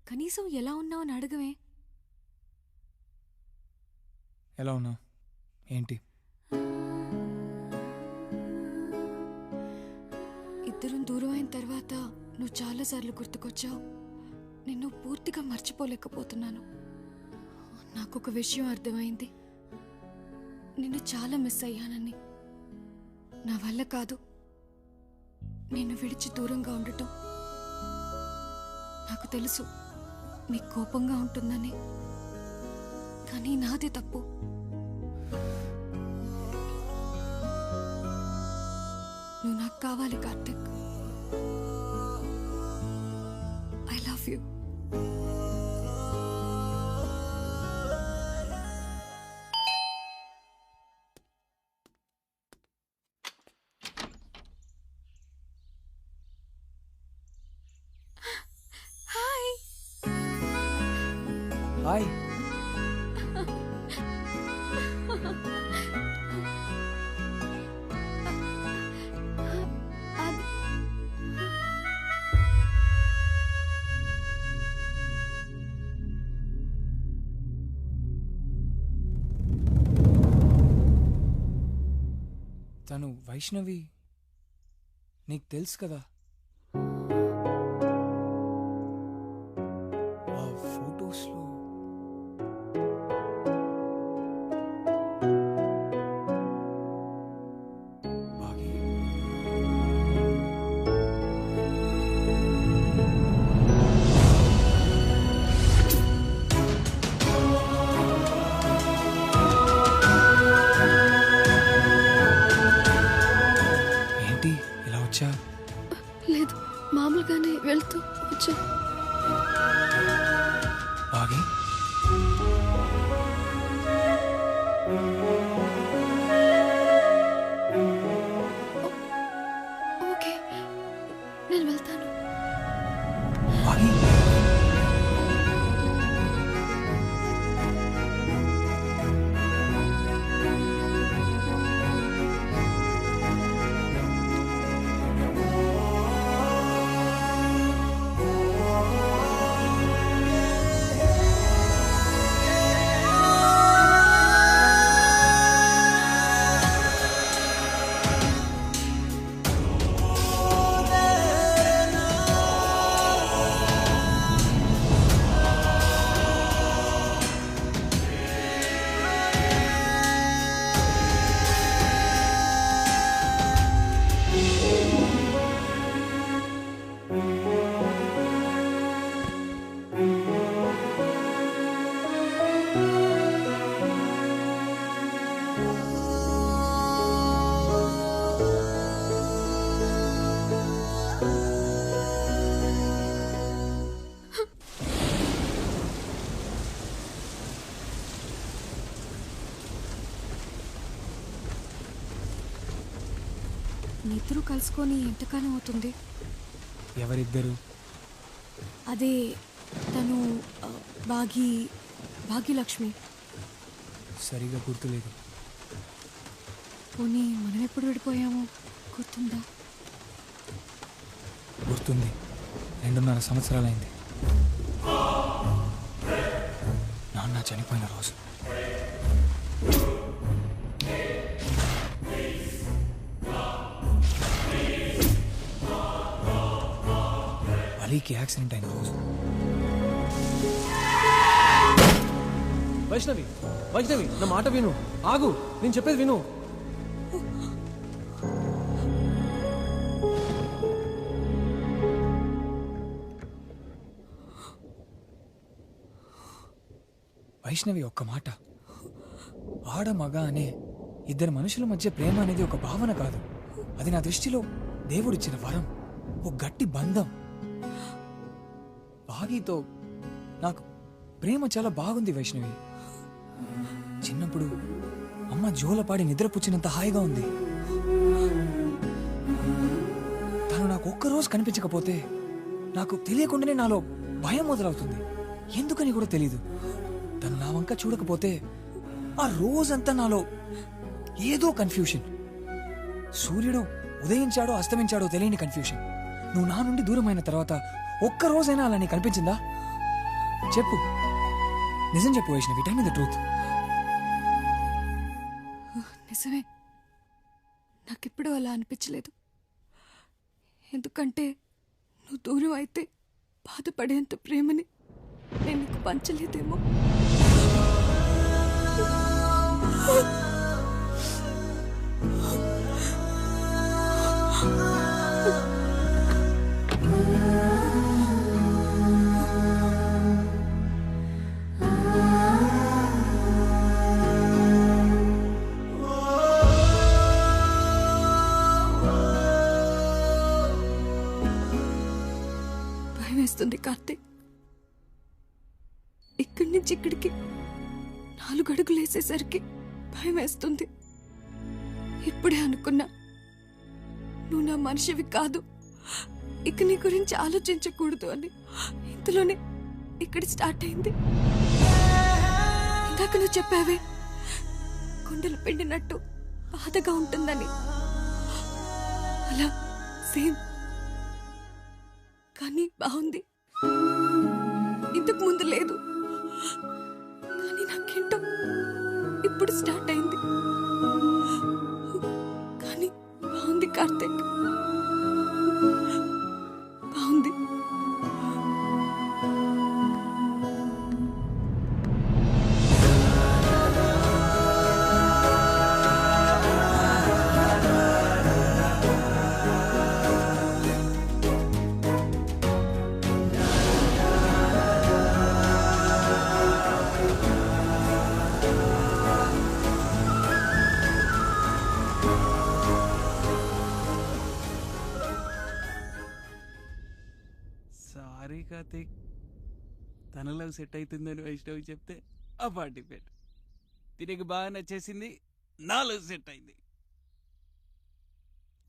కనీసం ఎలా ఉన్నావు అని అడగవే. ఎలా ఉన్నావు? ఏంటి? ఇద్దరం దూరం అయిన తర్వాత నువ్వు చాలాసార్లు గుర్తుకొచ్చావు. నిన్ను పూర్తిగా మర్చిపోలేకపోతున్నాను. నాకొక విషయం అర్థమైంది. నిన్ను చాలా మిస్ అయ్యానని. నా వల్ల కాదు నిన్ను విడిచి దూరంగా ఉండటం. నాకు తెలుసు నీకు కోపంగా ఉంటుందని, కానీ నాదే తప్పు. నువ్వు నాకు కావాలి Karthik. I love you. Hi. Hi. తను వైష్ణవి, నీకు తెలుసు కదా. ఆ ఫొటోస్లో లేదు, మామూలుగానే వెళ్తూ వచ్చా. బాగి, ఓకే, నేను వెళ్తాను. బాగి, మీ ఇద్దరు కలుసుకొని ఎంతకాలం అవుతుంది? ఎవరిద్దరు? అదే తను భాగ్యలక్ష్మి. సరిగా గుర్తులేదు. పోనీ మనం ఎప్పుడు విడిపోయామో గుర్తుందా? గుర్తుంది. 2.5 సంవత్సరాలైంది. నాన్న చనిపోయిన రోజు. అలీకి యాక్సిడెంట్ అయిన రోజు. వైష్ణవి, వైష్ణవి, నా మాట విను. ఆగు, నేను చెప్పేది విను. వైష్ణవి, ఒక్క మాట. ఆడ మగ అనే ఇద్దరు మనుషుల మధ్య ప్రేమ అనేది ఒక భావన కాదు. అది నా దృష్టిలో దేవుడిచ్చిన వరం, ఒక గట్టి బంధం. భాగీతో నాకు ప్రేమ చాలా బాగుంది వైష్ణవి. చిన్నప్పుడు అమ్మ జోలపాడి నిద్రపుచ్చినంత హాయిగా ఉంది. తను నాకు ఒక్కరోజు కనిపించకపోతే నాకు తెలియకుండానే నాలో భయం మొదలవుతుంది. ఎందుకని కూడా తెలీదు. తను నా వంక చూడకపోతే ఆ రోజంతా నాలో ఏదో కన్ఫ్యూషన్. సూర్యుడు ఉదయించాడో అస్తమించాడో తెలియని కన్ఫ్యూషన్. నువ్వు నా నుండి దూరమైన తర్వాత ఒక్క రోజైనా అలా నీకు అనిపించిందా? చెప్పు, నిజం చెప్పు Vaishnavi, tell me the truth. నిజమే, నాకెప్పుడు అలా అనిపించలేదు. ఎందుకంటే నువ్వు దూరం అయితే బాధపడేంత ప్రేమని నేను నీకు పంచలేదేమో. భయం వేస్తుంది కార్తీక్. ఇక్కడి నుంచి ఇక్కడికి 4 అడుగులు వేసేసరికి భయం వేస్తుంది. ఇప్పుడే అనుకున్నా నువ్వు నా మనిషివి కాదు, ఇక నీ గురించి ఆలోచించకూడదు అని. ఇంతలోనే ఇక్కడ స్టార్ట్ అయింది. ఇందాక నువ్వు చెప్పావే గుండెలు పిండినట్టు బాధగా ఉంటుందని, అలా సేమ్. కానీ బాగుంది. ఇంతకు ముందు లేదు, కానీ నాకేంటో ఇప్పుడు స్టార్ట్ అయింది. కానీ బాగుంది కార్తీక్, బాగుంది. సారీ కార్తీక్, తనలో సెట్ అవుతుందని వైష్ణవి చెప్తే ఆ పార్టీ పెట్టు. తిరిగి బాగా నచ్చేసింది, నాలో సెట్ అయింది.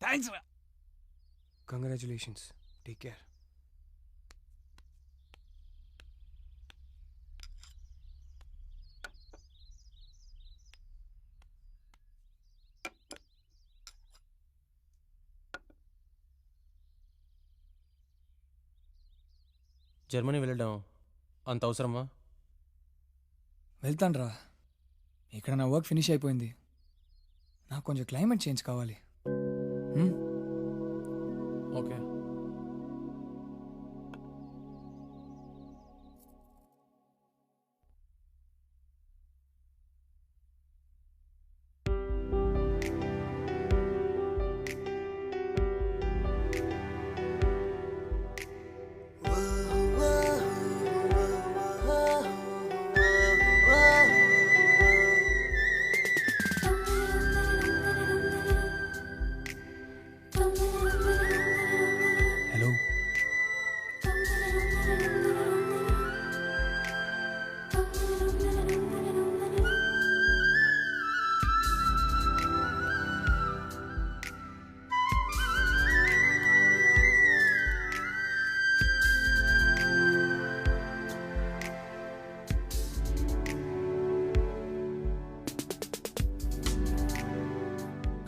థ్యాంక్స్ రా. Congratulations, take care. జర్మనీ వెళ్ళడం అంత అవసరమా? వెళ్తాను రా. ఇక్కడ నా వర్క్ ఫినిష్ అయిపోయింది. నాకు కొంచెం క్లైమేట్ చేంజ్ కావాలి. Okay. Hello,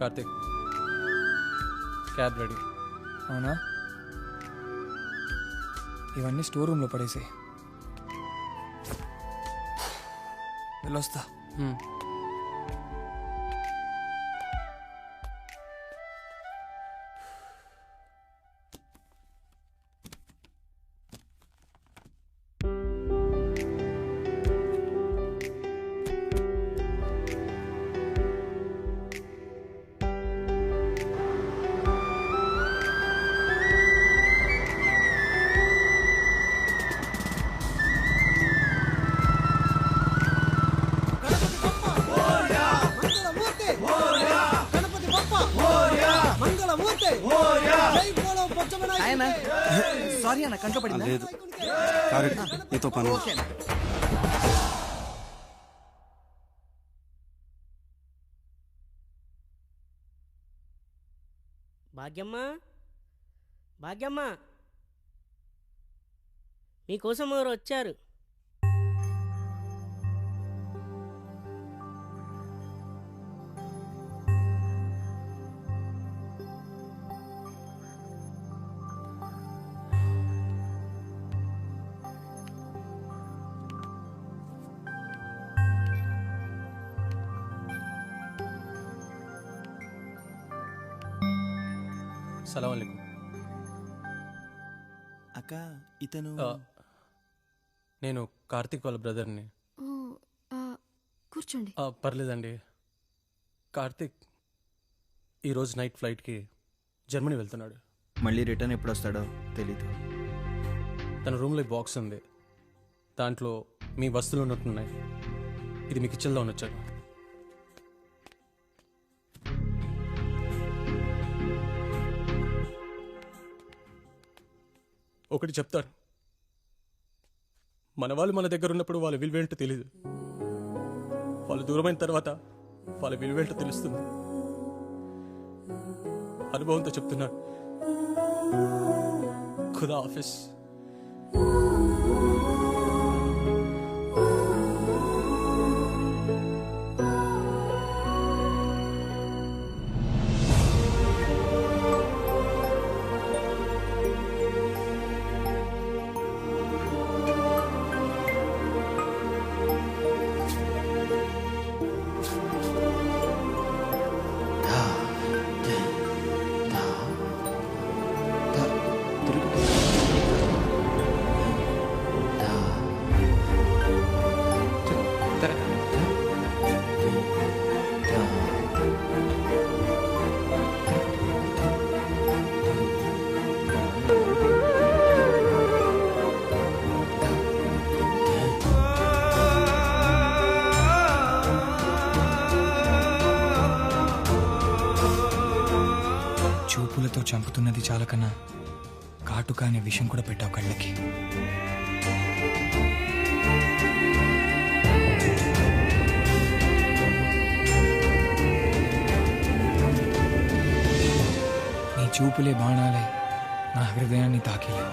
Karthik, cab ready. అవునా? ఇవన్నీ స్టోర్ రూమ్లో పడేసాయి. వెళ్ళొస్తా. సారీ అన్న, కంట్లో పడిందా? లేదు, నీతో పని. భాగ్యమ్మ, భాగ్యమ్మ, మీకోసం ఎవరు వచ్చారు. సలాం అలైకుం. అక్క ఇతను నేను కార్తీక్ వాళ్ళ బ్రదర్ని. కూర్చోండి. పర్లేదండి. కార్తీక్ ఈరోజు నైట్ ఫ్లైట్కి జర్మనీ వెళ్తున్నాడు. మళ్ళీ రిటర్న్ ఎప్పుడు వస్తాడో తెలీదు. తన రూమ్లో బాక్స్ ఉంది, దాంట్లో మీ వస్తువులు ఉన్నట్టున్నాయి. ఇది మీ కిచెన్లో ఉండొచ్చాను. ఒకటి చెప్తాను, మన వాళ్ళు మన దగ్గర ఉన్నప్పుడు వాళ్ళ విలువేంటో తెలీదు, వాళ్ళు దూరమైన తర్వాత వాళ్ళ విలువేంటో తెలుస్తుంది. అనుభవంతో చెప్తున్నాను. ఖుదా ఆఫీస్. చూపులతో చంపుతున్నది చాలకన్నా కాటుక అనే విషయం కూడా పెట్టావు కళ్ళకి. నీ చూపులే బాణాలై నా హృదయాన్ని తాకిలే.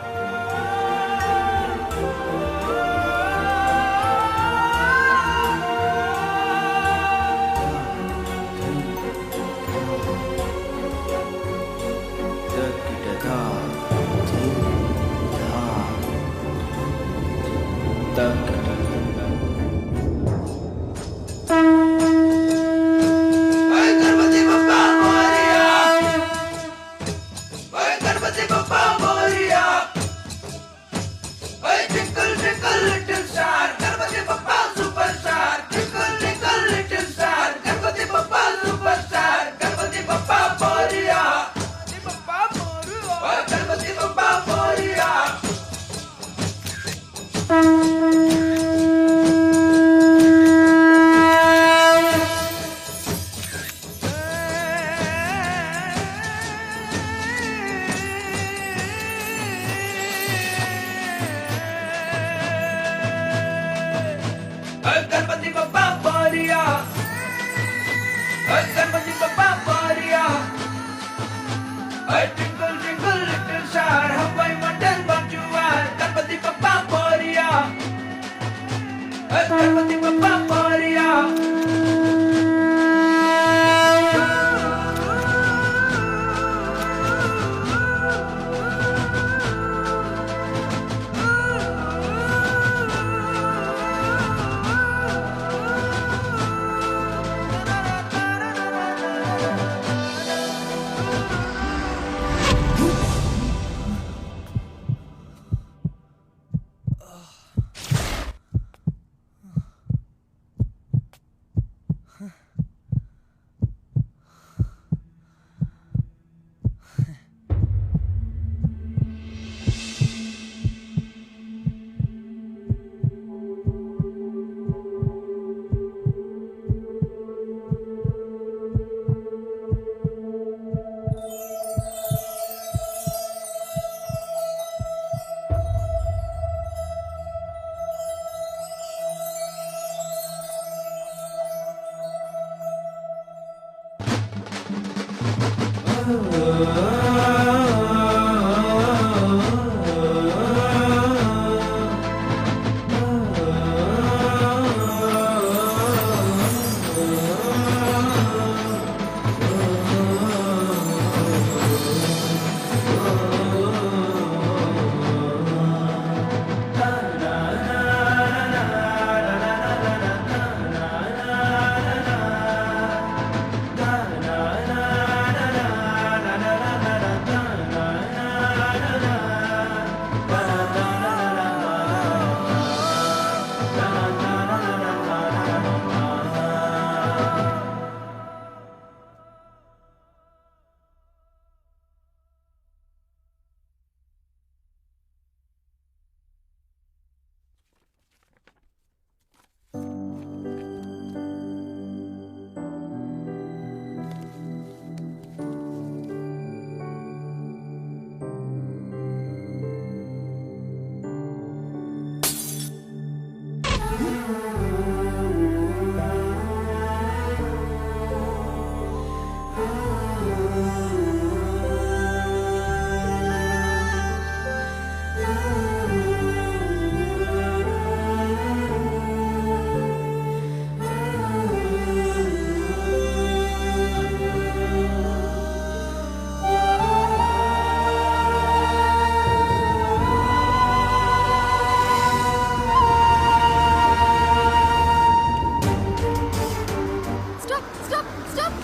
స్టాప్ స్టాప్ స్టాప్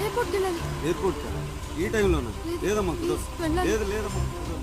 ఎయిర్పోర్ట్కి వెళ్ళాలి. ఎయిర్పోర్ట్ ఈ టైంలోనా? లేదమ్మా కుదరదు. వెళ్ళాలి. లేదు లేదమ్మా కుదరదు.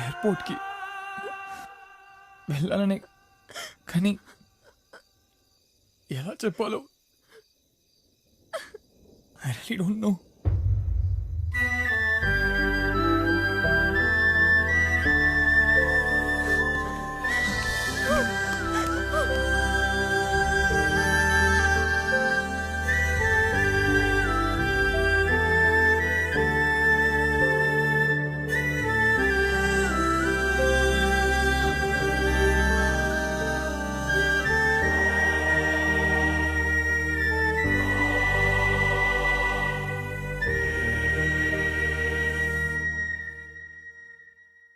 ఎయిర్పోర్ట్కి వెళ్ళాలని, కానీ ఎలా చెప్పాలో ఐ రియలీ డోంట్ నో.